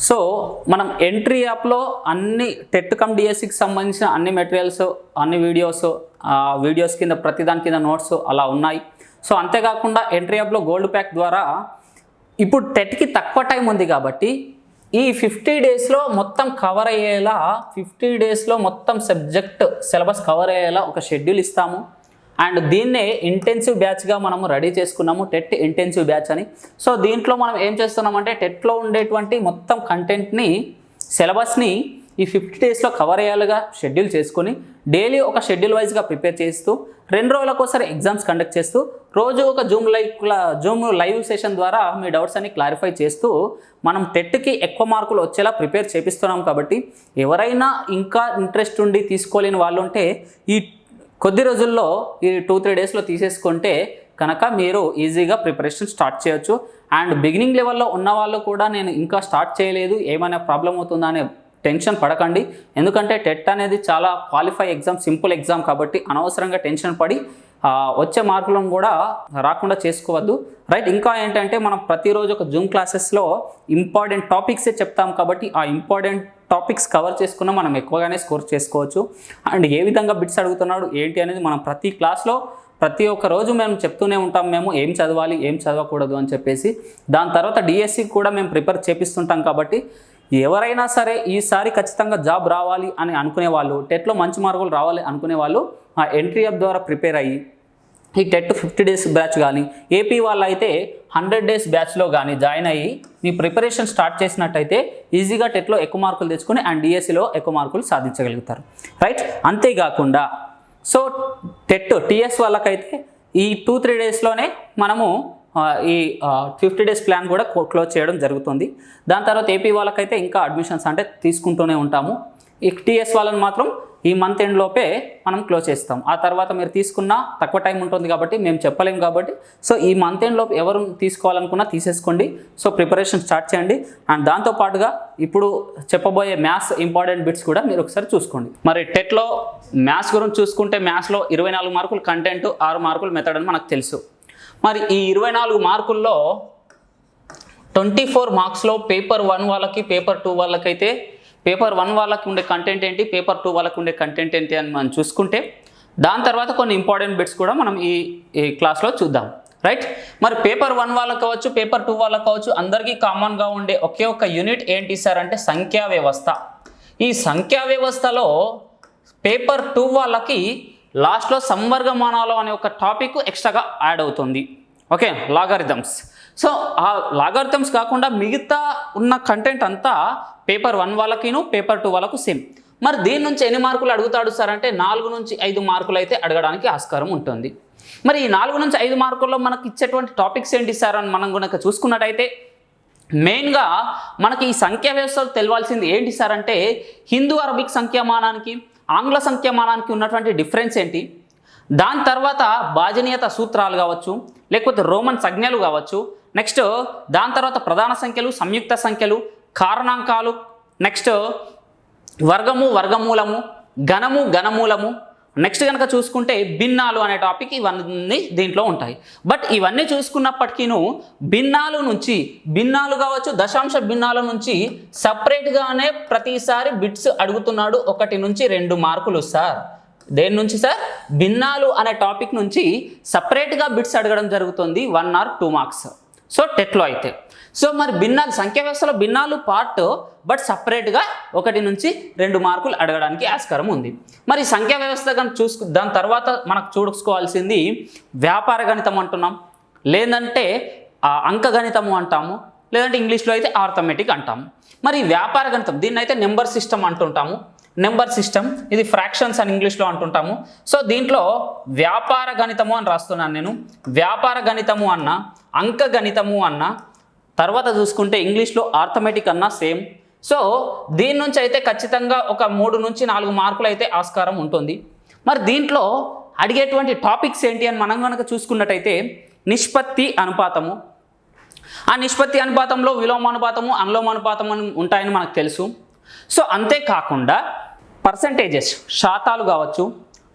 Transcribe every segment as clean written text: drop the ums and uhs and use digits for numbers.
So మనం entry యాప్లో అన్ని టెట్ కమ్ డిఎస్సికి సంబంధించిన అన్ని మెటీరియల్స్, అన్ని వీడియోస్ కింద ప్రతిదాని కింద నోట్స్ అలా ఉన్నాయి. సో అంతేకాకుండా ఎంట్రీ యాప్లో గోల్డ్ ప్యాక్ ద్వారా ఇప్పుడు టెట్కి తక్కువ టైం ఉంది కాబట్టి ఈ 50 డేస్లో మొత్తం కవర్ అయ్యేలా, 50 డేస్లో మొత్తం సబ్జెక్ట్ సిలబస్ కవర్ అయ్యేలా ఒక షెడ్యూల్ ఇస్తాము. అండ్ దీన్నే ఇంటెన్సివ్ బ్యాచ్గా మనము రెడీ చేసుకున్నాము, టెట్ ఇంటెన్సివ్ బ్యాచ్ అని. సో దీంట్లో మనం ఏం చేస్తున్నామంటే టెట్లో ఉండేటువంటి మొత్తం కంటెంట్ని, సిలబస్ని ఈ 50 డేస్లో కవర్ అయ్యేలాగా షెడ్యూల్ చేసుకొని డైలీ ఒక షెడ్యూల్ వైజ్గా ప్రిపేర్ చేస్తూ 2 రోజులకోసారి ఎగ్జామ్స్ కండక్ట్ చేస్తూ రోజు ఒక జూమ్ లైవ్ సెషన్ ద్వారా మీ డౌట్స్ అన్ని క్లారిఫై చేస్తూ మనం టెట్కి ఎక్కువ మార్కులు వచ్చేలా ప్రిపేర్ చేపిస్తున్నాం. కాబట్టి ఎవరైనా ఇంకా ఇంట్రెస్ట్ ఉండి తీసుకోలేని వాళ్ళు ఉంటే ఈ కొద్ది రోజుల్లో ఈ 2-3 డేస్లో తీసేసుకుంటే కనుక మీరు ఈజీగా ప్రిపరేషన్ స్టార్ట్ చేయొచ్చు. అండ్ బిగినింగ్ లెవెల్లో ఉన్న వాళ్ళు కూడా నేను ఇంకా స్టార్ట్ చేయలేదు, ఏమైనా ప్రాబ్లం అవుతుందా అనే టెన్షన్ పడకండి. ఎందుకంటే టెట్ అనేది చాలా క్వాలిఫై ఎగ్జామ్, సింపుల్ ఎగ్జామ్ కాబట్టి అనవసరంగా టెన్షన్ పడి వచ్చే మార్కులను కూడా రాకుండా చేసుకోవద్దు. రైట్, ఇంకా ఏంటంటే మనం ప్రతిరోజు ఒక జూమ్ క్లాసెస్లో ఇంపార్టెంట్ టాపిక్సే చెప్తాం కాబట్టి ఆ ఇంపార్టెంట్ టాపిక్స్ కవర్ చేసుకున్నా మనం ఎక్కువగానే స్కోర్ చేసుకోవచ్చు. అండ్ ఏ విధంగా బిట్స్ అడుగుతున్నాడు ఏంటి అనేది మనం ప్రతి క్లాస్లో ప్రతి ఒక్క రోజు మేము చెప్తూనే ఉంటాం, మేము ఏం చదవాలి ఏం చదవకూడదు అని చెప్పేసి. దాని తర్వాత డిఎస్సి కూడా మేము ప్రిపేర్ చేపిస్తుంటాం. కాబట్టి ఎవరైనా సరే ఈసారి ఖచ్చితంగా జాబ్ రావాలి అని అనుకునే వాళ్ళు, టెట్లో మంచి మార్కులు రావాలి అనుకునే వాళ్ళు ఆ ఎంట్రీ యాప్ ద్వారా ప్రిపేర్ అయ్యి ఈ టెట్ 50 డేస్ బ్యాచ్ కానీ, ఏపీ వాళ్ళు అయితే 100 డేస్ బ్యాచ్లో కానీ జాయిన్ అయ్యి మీ ప్రిపరేషన్ స్టార్ట్ చేసినట్టయితే ఈజీగా టెట్లో ఎక్కువ మార్కులు తెచ్చుకొని అండ్ డిఎస్సిలో ఎక్కువ మార్కులు సాధించగలుగుతారు. రైట్, అంతేకాకుండా సో టెట్ టీఎస్ వాళ్ళకైతే ఈ 2-3 డేస్లోనే మనము ఈ 50 డేస్ ప్లాన్ కూడా క్లోజ్ చేయడం జరుగుతుంది. దాని తర్వాత ఏపీ వాళ్ళకైతే ఇంకా అడ్మిషన్స్ అంటే తీసుకుంటూనే ఉంటాము. ఈ టీఎస్ వాళ్ళని మాత్రం ఈ మంత్ ఎండ్ లోపే మనం క్లోజ్ చేస్తాం. ఆ తర్వాత మీరు తీసుకున్న తక్కువ టైం ఉంటుంది కాబట్టి మేము చెప్పలేము కాబట్టి సో ఈ మంత్ ఎండ్ లోపు ఎవరు తీసుకోవాలనుకున్నా తీసేసుకోండి. సో ప్రిపరేషన్ స్టార్ట్ చేయండి. అండ్ దాంతోపాటుగా ఇప్పుడు చెప్పబోయే మ్యాథ్స్ ఇంపార్టెంట్ బిట్స్ కూడా మీరు ఒకసారి చూసుకోండి. మరి టెట్లో మ్యాథ్స్ గురించి చూసుకుంటే మ్యాథ్స్లో 24 మార్కులు కంటెంట్, 6 మార్కులు మెథడ్ అని మనకు తెలుసు. మరి ఈ 24 మార్కుల్లో 24 మార్క్స్లో పేపర్ 1 వాళ్ళకి, పేపర్ 2 వాళ్ళకైతే పేపర్ 1 వాళ్ళకి ఉండే కంటెంట్ ఏంటి, పేపర్ 2 వాళ్ళకి ఉండే కంటెంట్ ఏంటి అని మనం చూసుకుంటే దాని తర్వాత కొన్ని ఇంపార్టెంట్ బిట్స్ కూడా మనం ఈ క్లాస్లో చూద్దాం. రైట్, మరి పేపర్ 1 వాళ్ళకి కావచ్చు, పేపర్ 2 వాళ్ళకి కావచ్చు, అందరికీ కామన్గా ఉండే ఒకే ఒక యూనిట్ ఏంటి సార్ అంటే సంఖ్యా వ్యవస్థ. ఈ సంఖ్యా వ్యవస్థలో పేపర్ 2 వాళ్ళకి లాస్ట్లో సంవర్గమానాలు అనే ఒక టాపిక్ ఎక్స్ట్రాగా యాడ్ అవుతుంది. Okay, logarithms. సో ఆ లాగరిథమ్స్ కాకుండా మిగతా ఉన్న కంటెంట్ అంతా పేపర్ 1 వాళ్ళకిను, పేపర్ 2 వాళ్ళకు సేమ్. మరి దీని నుంచి ఎన్ని మార్కులు అడుగుతాడు సార్ అంటే 4 నుంచి 5 మార్కులు అయితే అడగడానికి ఆస్కారం ఉంటుంది. మరి ఈ 4 నుంచి 5 మార్కుల్లో మనకి ఇచ్చేటువంటి టాపిక్స్ ఏంటి సార్ అని మనం కనుక చూసుకున్నట్టయితే మెయిన్గా మనకి ఈ సంఖ్యా వ్యవస్థలు తెలవాల్సింది ఏంటి సార్ అంటే హిందూ అరబిక్ సంఖ్యామానానికి, ఆంగ్ల సంఖ్యామానానికి ఉన్నటువంటి డిఫరెన్స్ ఏంటి, దాని తర్వాత భాజనీయత సూత్రాలు కావచ్చు, లేకపోతే రోమన్ సంజ్ఞలు కావచ్చు, నెక్స్ట్ దాని తర్వాత ప్రధాన సంఖ్యలు, సంయుక్త సంఖ్యలు, కారణాంకాలు, నెక్స్ట్ వర్గము, వర్గమూలము, ఘనము, ఘనమూలము, నెక్స్ట్ కనుక చూసుకుంటే భిన్నాలు అనే టాపిక్ ఇవన్నీ దీంట్లో ఉంటాయి. బట్ ఇవన్నీ చూసుకున్నప్పటికీను భిన్నాలు కావచ్చు, దశాంశ భిన్నాల నుంచి సపరేట్గానే ప్రతిసారి బిట్స్ అడుగుతున్నాడు. 1 నుంచి 2 మార్కులు సార్. దేని నుంచి సార్? భిన్నాలు అనే టాపిక్ నుంచి సపరేట్గా బిట్స్ అడగడం జరుగుతుంది 1 or 2 మార్క్స్. సో టెట్లో అయితే సో మరి భిన్నాలు, సంఖ్యా వ్యవస్థలో భిన్నాలు పార్ట్, బట్ సపరేట్గా 1 నుంచి 2 మార్కులు అడగడానికి ఆస్కారం ఉంది. మరి సంఖ్యా వ్యవస్థ కానీ దాని తర్వాత మనకు చూసుకోవాల్సింది వ్యాపార గణితం అంటున్నాం, లేదంటే అంకగణితము అంటాము, లేదంటే ఇంగ్లీష్లో అయితే ఆర్థమెటిక్ అంటాము. మరి వ్యాపార గణితం దీన్ని అయితే నెంబర్ సిస్టమ్ అంటుంటాము. నెంబర్ సిస్టమ్ ఇది ఫ్రాక్షన్స్ అని ఇంగ్లీష్లో అంటుంటాము. సో దీంట్లో వ్యాపార గణితము అని రాస్తున్నాను నేను. వ్యాపార గణితము అన్న, అంక గణితము అన్న, తర్వాత చూసుకుంటే ఇంగ్లీష్లో ఆర్థమెటిక్ అన్న సేమ్. సో దీని నుంచి అయితే ఖచ్చితంగా ఒక 3 నుంచి 4 మార్కులు అయితే ఆస్కారం ఉంటుంది. మరి దీంట్లో అడిగేటువంటి టాపిక్స్ ఏంటి అని మనం కనుక చూసుకున్నట్టయితే నిష్పత్తి అనుపాతము, ఆ నిష్పత్తి అనుపాతంలో విలోమానుపాతము, అనులోమానుపాతం అని ఉంటాయని మనకు తెలుసు. సో అంతేకాకుండా పర్సంటేజెస్, శాతాలు కావచ్చు,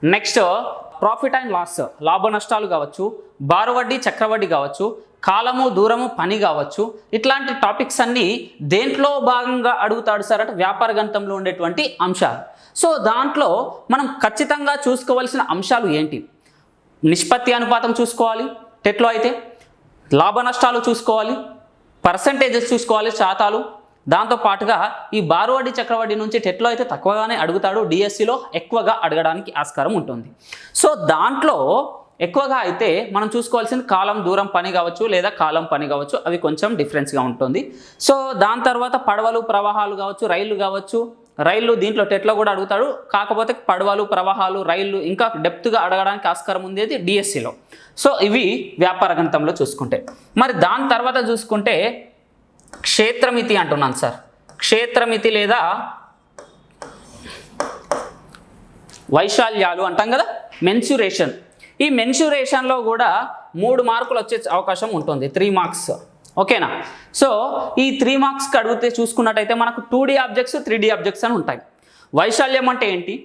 నెక్స్ట్ ప్రాఫిట్ అండ్ లాస్, లాభ నష్టాలు కావచ్చు, బారు వడ్డీ చక్రవడ్డీ కావచ్చు, కాలము దూరము పని కావచ్చు, ఇట్లాంటి టాపిక్స్ అన్నీ దేంట్లో భాగంగా అడుగుతాడు సార్ అంటే వ్యాపార గణితంలో ఉండేటువంటి అంశాలు. సో దాంట్లో మనం ఖచ్చితంగా చూసుకోవాల్సిన అంశాలు ఏంటి? నిష్పత్తి అనుపాతం చూసుకోవాలి టెట్లో అయితే, లాభ నష్టాలు చూసుకోవాలి, పర్సంటేజెస్ చూసుకోవాలి శాతాలు. దాంతోపాటుగా ఈ బారు వడ్డీ చక్రవడ్డీ నుంచి టెట్లో అయితే తక్కువగానే అడుగుతాడు, డిఎస్సిలో ఎక్కువగా అడగడానికి ఆస్కారం ఉంటుంది. సో దాంట్లో ఎక్కువగా అయితే మనం చూసుకోవాల్సింది కాలం దూరం పని కావచ్చు లేదా కాలం పని కావచ్చు, అవి కొంచెం డిఫరెన్స్గా ఉంటుంది. సో దాని తర్వాత పడవలు ప్రవాహాలు కావచ్చు, రైళ్లు కావచ్చు. రైళ్లు దీంట్లో టెట్లో కూడా అడుగుతాడు, కాకపోతే పడవలు ప్రవాహాలు రైళ్లు ఇంకా డెప్త్గా అడగడానికి ఆస్కారం ఉండేది డిఎస్సిలో. సో ఇవి వ్యాపార గణితంలో చూసుకుంటే. మరి దాని తర్వాత చూసుకుంటే క్షేత్రమితి అంటున్నాను సార్. క్షేత్రమితి లేదా వైశాల్యాలు అంటాం కదా, మెన్సురేషన్. ఈ మెన్సురేషన్లో కూడా 3 మార్కులు వచ్చే అవకాశం ఉంటుంది, 3 మార్క్స్. ఓకేనా? సో ఈ 3 మార్క్స్కి అడిగితే చూసుకున్నట్టయితే మనకు 2D ఆబ్జెక్ట్స్ 3D ఆబ్జెక్ట్స్ అని ఉంటాయి. వైశాల్యం అంటే ఏంటి,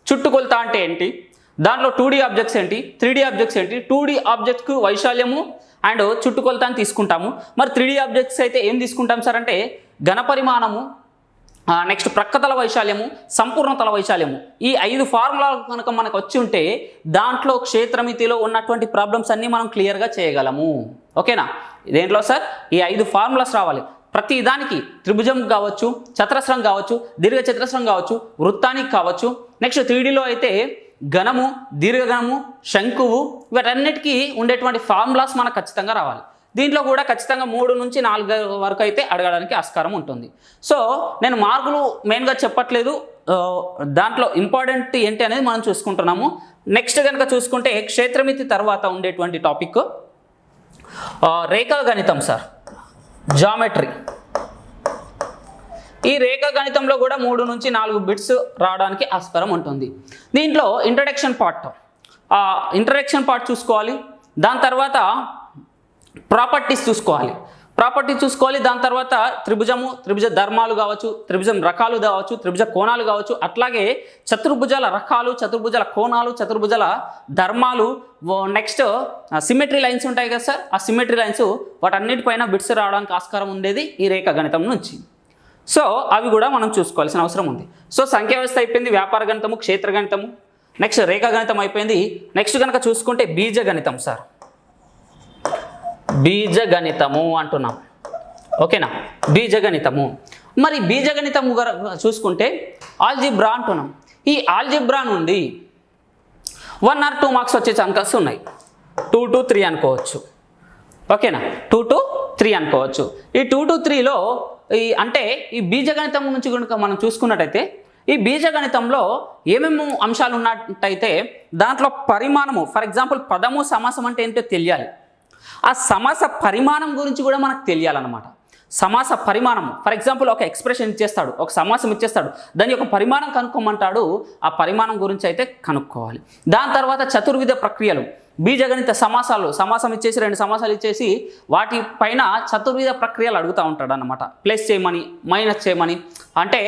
చుట్టుకొలత అంటే ఏంటి, దాంట్లో 2D ఆబ్జెక్ట్స్ ఏంటి, 3D ఆబ్జెక్ట్స్ ఏంటి. 2D ఆబ్జెక్ట్కు వైశాల్యము అండ్ చుట్టుకొలత అని తీసుకుంటాము. మరి 3D ఆబ్జెక్ట్స్ అయితే ఏం తీసుకుంటాం సార్ అంటే ఘనపరిమాణము, నెక్స్ట్ ప్రక్కతల వైశాల్యము, సంపూర్ణతల వైశాల్యము. ఈ 5 ఫార్ములాలు కనుక మనకు వచ్చి ఉంటే దాంట్లో క్షేత్రమితిలో ఉన్నటువంటి ప్రాబ్లమ్స్ అన్నీ మనం క్లియర్గా చేయగలము. ఓకేనా? దేంట్లో సార్ ఈ 5 ఫార్ములాస్ రావాలి ప్రతి దానికి. త్రిభుజం కావచ్చు, చతురస్రం కావచ్చు, దీర్ఘ చతురస్రం కావచ్చు, వృత్తానికి కావచ్చు. నెక్స్ట్ 3Dలో అయితే ఘనము, దీర్ఘఘనము, శంకువు, వీటన్నిటికీ ఉండేటువంటి ఫార్ములాస్ మనకు ఖచ్చితంగా రావాలి. దీంట్లో కూడా ఖచ్చితంగా 3 నుంచి 4 వరకు అయితే అడగడానికి ఆస్కారం ఉంటుంది. సో నేను మార్కులు మెయిన్గా చెప్పట్లేదు, దాంట్లో ఇంపార్టెంట్ ఏంటి అనేది మనం చూసుకుంటున్నాము. నెక్స్ట్ కనుక చూసుకుంటే క్షేత్రమితి తర్వాత ఉండేటువంటి టాపిక్ రేఖాగణితం సార్, జామెట్రీ. ఈ రేఖాగణితంలో కూడా 3 నుంచి 4 బిట్స్ రావడానికి ఆస్కారం ఉంటుంది. దీంట్లో ఇంట్రడక్షన్ పార్ట్ చూసుకోవాలి. దాని తర్వాత ప్రాపర్టీస్ చూసుకోవాలి. దాని తర్వాత త్రిభుజ ధర్మాలు కావచ్చు, త్రిభుజం రకాలు కావచ్చు, త్రిభుజ కోణాలు కావచ్చు, అట్లాగే చతుర్భుజాల రకాలు, చతుర్భుజాల కోణాలు, చతుర్భుజాల ధర్మాలు. నెక్స్ట్ సిమెట్రీ లైన్స్ ఉంటాయి కదా సార్, ఆ సిమెట్రీ లైన్స్ వాటన్నిటిపైన బిట్స్ రావడానికి ఆస్కారం ఉండేది ఈ రేఖాగణితం నుంచి. సో అవి కూడా మనం చూసుకోవాల్సిన అవసరం ఉంది. సో సంఖ్యా వ్యవస్థ అయిపోయింది, వ్యాపార గణితము, క్షేత్ర గణితము, నెక్స్ట్ రేఖాగణితం అయిపోయింది. నెక్స్ట్ కనుక చూసుకుంటే బీజగణితం సార్, బీజగణితము అంటున్నాం. ఓకేనా? బీజగణితము. మరి బీజగణితము చూసుకుంటే ఆల్జిబ్రా అంటున్నాం. ఈ ఆల్జిబ్రా నుండి 1 or 2 మార్క్స్ వచ్చే ఛాన్సెస్ ఉన్నాయి. 2 to 3 అనుకోవచ్చు. ఓకేనా? 2 to 3 అనుకోవచ్చు. ఈ 2 to 3లో ఈ బీజగణితం నుంచి కనుక మనం చూసుకున్నట్టయితే ఈ బీజగణితంలో ఏమేమి అంశాలు ఉన్నట్టయితే దాంట్లో పరిమాణము, ఫర్ ఎగ్జాంపుల్ పదము సమాసం అంటే ఏంటో తెలియాలి. ఆ సమాస పరిమాణం గురించి కూడా మనకు తెలియాలన్నమాట. సమాస పరిమాణము, ఫర్ ఎగ్జాంపుల్ ఒక ఎక్స్ప్రెషన్ ఇచ్చేస్తాడు, ఒక సమాసం ఇచ్చేస్తాడు, దాని యొక్క పరిమాణం కనుక్కోమంటాడు, ఆ పరిమాణం గురించి అయితే కనుక్కోవాలి. దాని తర్వాత చతుర్విధ ప్రక్రియలు, బీజగణిత సమాసం ఇచ్చేసి 2 సమాసాలు ఇచ్చేసి వాటి పైన చతుర్విధ ప్రక్రియలు అడుగుతూ ఉంటాడు అన్నమాట. ప్లస్ చేయమని, మైనస్ చేయమని. అంటే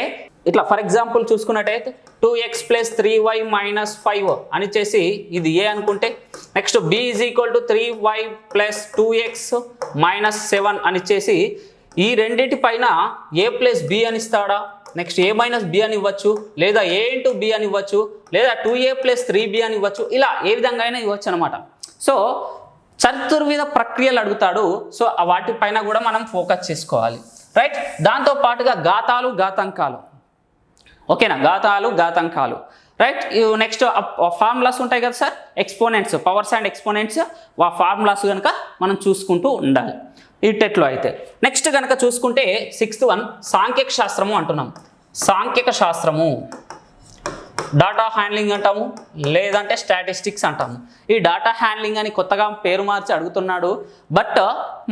ఇట్లా ఫర్ ఎగ్జాంపుల్ చూసుకున్నట్టయితే 2x + 3y - 5 అని చేసి ఇది ఏ అనుకుంటే, నెక్స్ట్ b = 3y + 2x - 7 అని చేసి ఈ రెండింటి పైన a + b అని ఇస్తాడా, నెక్స్ట్ a - b అని ఇవ్వచ్చు, లేదా a × b అని ఇవ్వచ్చు, లేదా 2a + 3b అని ఇవ్వచ్చు. ఇలా ఏ విధంగా అయినా ఇవ్వచ్చు అనమాట. సో చతుర్విధ ప్రక్రియలు అడుగుతాడు. సో వాటిపైన కూడా మనం ఫోకస్ చేసుకోవాలి, రైట్? దాంతో పాటుగా ఘాతాలు, ఘాతాంకాలు. ఓకేనా? ఘాతాంకాలు, రైట్? నెక్స్ట్ ఫార్ములాస్ ఉంటాయి కదా sir, exponents, powers and exponents, ఆ ఫార్ములాస్ కనుక మనం చూసుకుంటూ ఉండాలి ఈ టెట్లో అయితే. నెక్స్ట్ కనుక చూసుకుంటే 6th one సాంఖ్యక శాస్త్రము అంటున్నాం. సాంఖ్యక శాస్త్రము డాటా హ్యాండ్లింగ్ అంటాము, లేదంటే స్టాటిస్టిక్స్ అంటాము. ఈ డాటా హ్యాండ్లింగ్ అని కొత్తగా పేరు మార్చి అడుగుతున్నాడు, బట్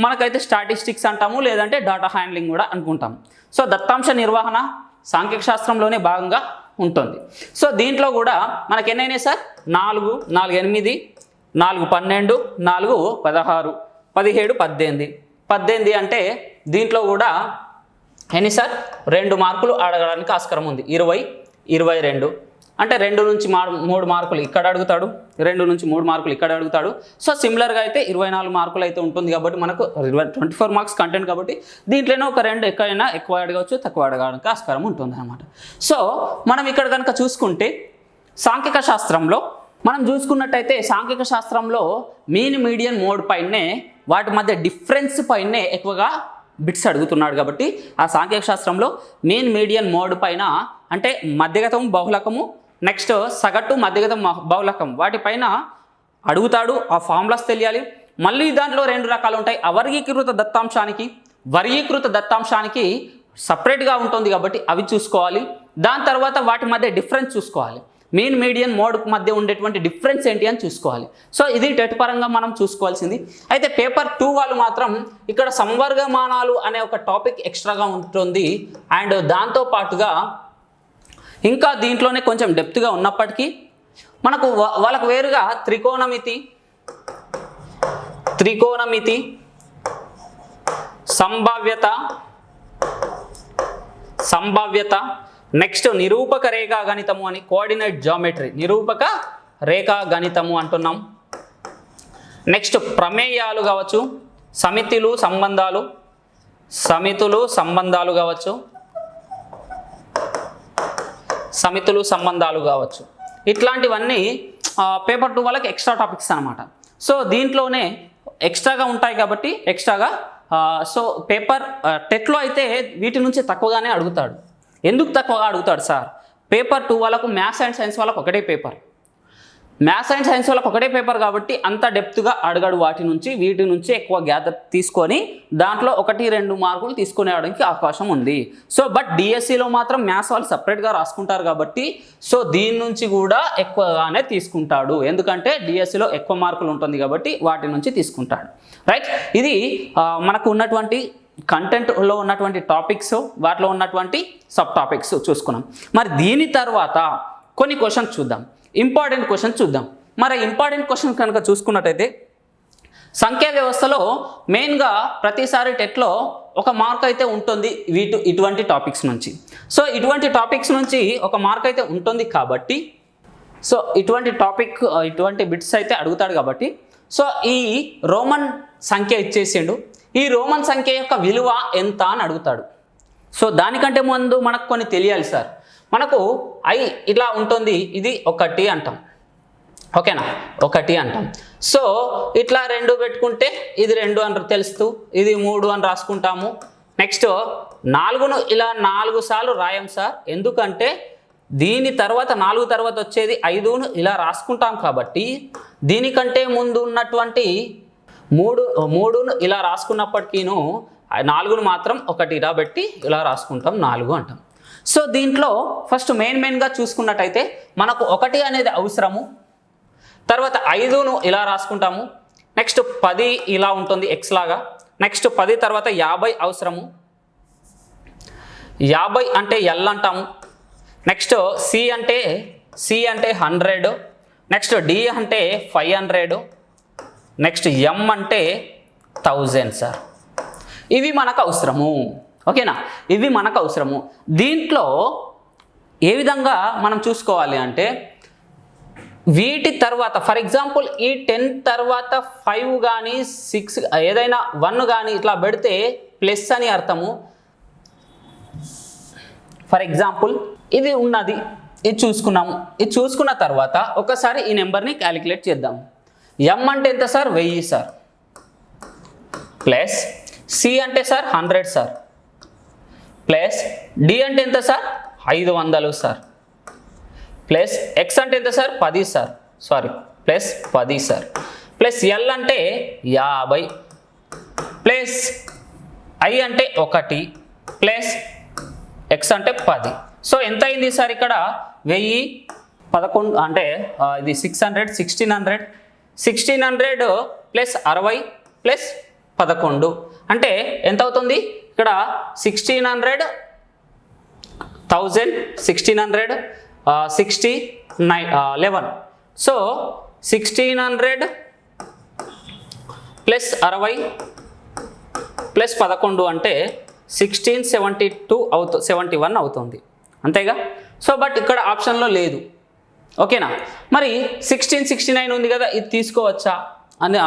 మనకైతే స్టాటిస్టిక్స్ అంటాము, లేదంటే డాటా హ్యాండ్లింగ్ కూడా అనుకుంటాము. సో దత్తాంశ నిర్వహణ సాంఖ్యక శాస్త్రంలోనే భాగంగా ఉంటుంది. సో దీంట్లో కూడా మనకి ఎన్నైనాయి సార్, 4, 4, 8, 4, 12, 4, 16, 17, 18 అంటే దీంట్లో కూడా ఎన్ని సార్, 2 మార్కులు అడగడానికి ఆస్కారం ఉంది. 20, 22 అంటే 2 నుంచి 3 మార్కులు ఇక్కడ అడుగుతాడు, 2 నుంచి 3 మార్కులు ఇక్కడ అడుగుతాడు. సో సిమిలర్గా అయితే 24 మార్కులు అయితే ఉంటుంది కాబట్టి మనకు 24 మార్క్స్ కంటెంట్ కాబట్టి దీంట్లోనే ఒక 2 ఎక్కడైనా ఎక్కువ అడగవచ్చు, తక్కువ అడగడానికి ఆస్కారం ఉంటుంది అనమాట. సో మనం ఇక్కడ కనుక చూసుకుంటే సాంఖ్యక శాస్త్రంలో మనం చూసుకున్నట్టయితే సాంఖ్యక శాస్త్రంలో మీన్ మీడియన్ మోడ్ పైనే వాటి మధ్య డిఫరెన్స్ పైనే ఎక్కువగా బిట్స్ అడుగుతున్నాడు కాబట్టి ఆ సాంఖ్యక శాస్త్రంలో మీన్ మీడియన్ మోడ్ పైన అంటే మధ్యగతం బహుళకము నెక్స్ట్ సగటు మధ్యగతం బహుళకం వాటిపైన అడుగుతాడు. ఆ ఫార్ములాస్ తెలియాలి. మళ్ళీ దాంట్లో 2 రకాలు ఉంటాయి. అవర్గీకృత దత్తాంశానికి వర్గీకృత దత్తాంశానికి సపరేట్గా ఉంటుంది కాబట్టి అవి చూసుకోవాలి. దాని తర్వాత వాటి మధ్య డిఫరెన్స్ చూసుకోవాలి. మీన్ మీడియన్ మోడ్ మధ్య ఉండేటువంటి డిఫరెన్స్ ఏంటి అని చూసుకోవాలి. సో ఇది టెట్ పరంగా మనం చూసుకోవాల్సింది. అయితే పేపర్ 2 వాళ్ళు మాత్రం ఇక్కడ సంవర్గమానాలు అనే ఒక టాపిక్ ఎక్స్ట్రాగా ఉంటుంది. అండ్ దాంతో పాటుగా ఇంకా దీంట్లోనే కొంచెం డెప్త్గా ఉన్నప్పటికీ మనకు వాళ్ళకు వేరుగా త్రికోణమితి సంభావ్యత నెక్స్ట్ నిరూపక రేఖా గణితము అని కోఆర్డినేట్ జామెట్రీ నిరూపక రేఖా గణితము అంటున్నాం. నెక్స్ట్ ప్రమేయాలు కావచ్చు, సమితులు సంబంధాలు కావచ్చు. ఇట్లాంటివన్నీ పేపర్ 2 వాళ్ళకి ఎక్స్ట్రా టాపిక్స్ అనమాట. సో దీంట్లోనే ఎక్స్ట్రాగా ఉంటాయి కాబట్టి ఎక్స్ట్రాగా సో పేపర్ టెట్లో అయితే వీటి నుంచి తక్కువగానే అడుగుతాడు. ఎందుకు తక్కువగా అడుగుతాడు సార్? పేపర్ 2 వాళ్ళకు మ్యాథ్స్ అండ్ సైన్స్ వాళ్ళకు ఒకటే పేపర్, కాబట్టి అంత డెప్త్గా అడగడు. వీటి నుంచి ఎక్కువ గ్యాదర్ తీసుకొని దాంట్లో 1-2 మార్కులు తీసుకునేడానికి అవకాశం ఉంది. సో బట్ డిఎస్సిలో మాత్రం మ్యాథ్స్ వాళ్ళు సపరేట్గా రాసుకుంటారు కాబట్టి సో దీని నుంచి కూడా ఎక్కువగానే తీసుకుంటాడు. ఎందుకంటే డిఎస్సిలో ఎక్కువ మార్కులు ఉంటుంది కాబట్టి వాటి నుంచి తీసుకుంటాడు. రైట్, ఇది మనకు ఉన్నటువంటి కంటెంట్లో ఉన్నటువంటి టాపిక్స్, వాటిలో ఉన్నటువంటి సబ్ టాపిక్స్ చూసుకున్నాం. మరి దీని తర్వాత కొన్ని క్వశ్చన్స్ చూద్దాం, ఇంపార్టెంట్ క్వశ్చన్ చూద్దాం. మరి ఇంపార్టెంట్ క్వశ్చన్ కనుక చూసుకున్నట్టయితే సంఖ్యా వ్యవస్థలో మెయిన్గా ప్రతిసారి టెట్లో ఒక మార్క్ అయితే ఉంటుంది ఇటువంటి టాపిక్స్ నుంచి. సో ఇటువంటి టాపిక్స్ నుంచి ఒక మార్క్ అయితే ఉంటుంది కాబట్టి సో ఇటువంటి బిట్స్ అయితే అడుగుతాడు కాబట్టి సో ఈ రోమన్ సంఖ్య ఇచ్చేసిండు. ఈ రోమన్ సంఖ్య యొక్క విలువ ఎంత అని అడుగుతాడు. సో దానికంటే ముందు మనకు కొన్ని తెలియాలి సార్. మనకు ఇట్లా ఉంటుంది, ఇది 1 అంటాం, ఓకేనా, 1 అంటాం. సో ఇట్లా 2 పెట్టుకుంటే ఇది 2 అని తెలుస్తూ ఇది 3 అని రాసుకుంటాము. నెక్స్ట్ 4ను ఇలా 4 సార్లు రాయం సార్, ఎందుకంటే దీని తర్వాత 4 తర్వాత వచ్చేది 5ను ఇలా రాసుకుంటాం కాబట్టి దీనికంటే ముందు ఉన్నటువంటి 3ను ఇలా రాసుకున్నప్పటికీను 4ను మాత్రం 1 ఇలా పెట్టి ఇలా రాసుకుంటాం, 4 అంటాం. సో దీంట్లో ఫస్ట్ మెయిన్గా చూసుకున్నట్టయితే మనకు 1 అనేది అవసరము. తర్వాత 5ను ఇలా రాసుకుంటాము. నెక్స్ట్ 10 ఇలా ఉంటుంది ఎక్స్ లాగా. నెక్స్ట్ 10 తర్వాత 50 అవసరము. 50 అంటే ఎల్ అంటాము. నెక్స్ట్ సి అంటే 100. నెక్స్ట్ డి అంటే 500. నెక్స్ట్ ఎం అంటే 1000 సార్. ఇవి మనకు అవసరము, ఓకేనా, ఇవి మనకు అవసరము. దీంట్లో ఏ విధంగా మనం చూసుకోవాలి అంటే వీటి తర్వాత ఫర్ ఎగ్జాంపుల్ ఈ 10 తర్వాత 5 కానీ 6 ఏదైనా 1 కానీ ఇట్లా పెడితే ప్లస్ అని అర్థము. ఫర్ ఎగ్జాంపుల్ ఇది ఉన్నది, ఇది చూసుకున్నాము. ఇది చూసుకున్న తర్వాత ఒకసారి ఈ నెంబర్ని క్యాలిక్యులేట్ చేద్దాం. ఎం అంటే ఎంత సార్? 1000 సార్. ప్లస్ సి అంటే సార్ 100 సార్. ప్లస్ డి అంటే ఎంత సార్? 500 సార్. ప్లస్ ఎక్స్ అంటే ఎంత sir? 10 sir. Plus 10 sir. Plus L అంటే 50. ప్లస్ ఐ అంటే 1 ప్లస్ ఎక్స్ అంటే 10. సో ఎంత అయింది సార్? ఇక్కడ 1011 అంటే ఇది 1600 ప్లస్ 60 ప్లస్ 11 అంటే ఎంత అవుతుంది? ఇక్కడ 1600 60 11. సో 1600 ప్లస్ 60 ప్లస్ 11 అంటే 1672 71 అవుతుంది, అంతేగా. సో బట్ ఇక్కడ ఆప్షన్లో లేదు, ఓకేనా? మరి 16, 69 ఉంది కదా, ఇది తీసుకోవచ్చా అని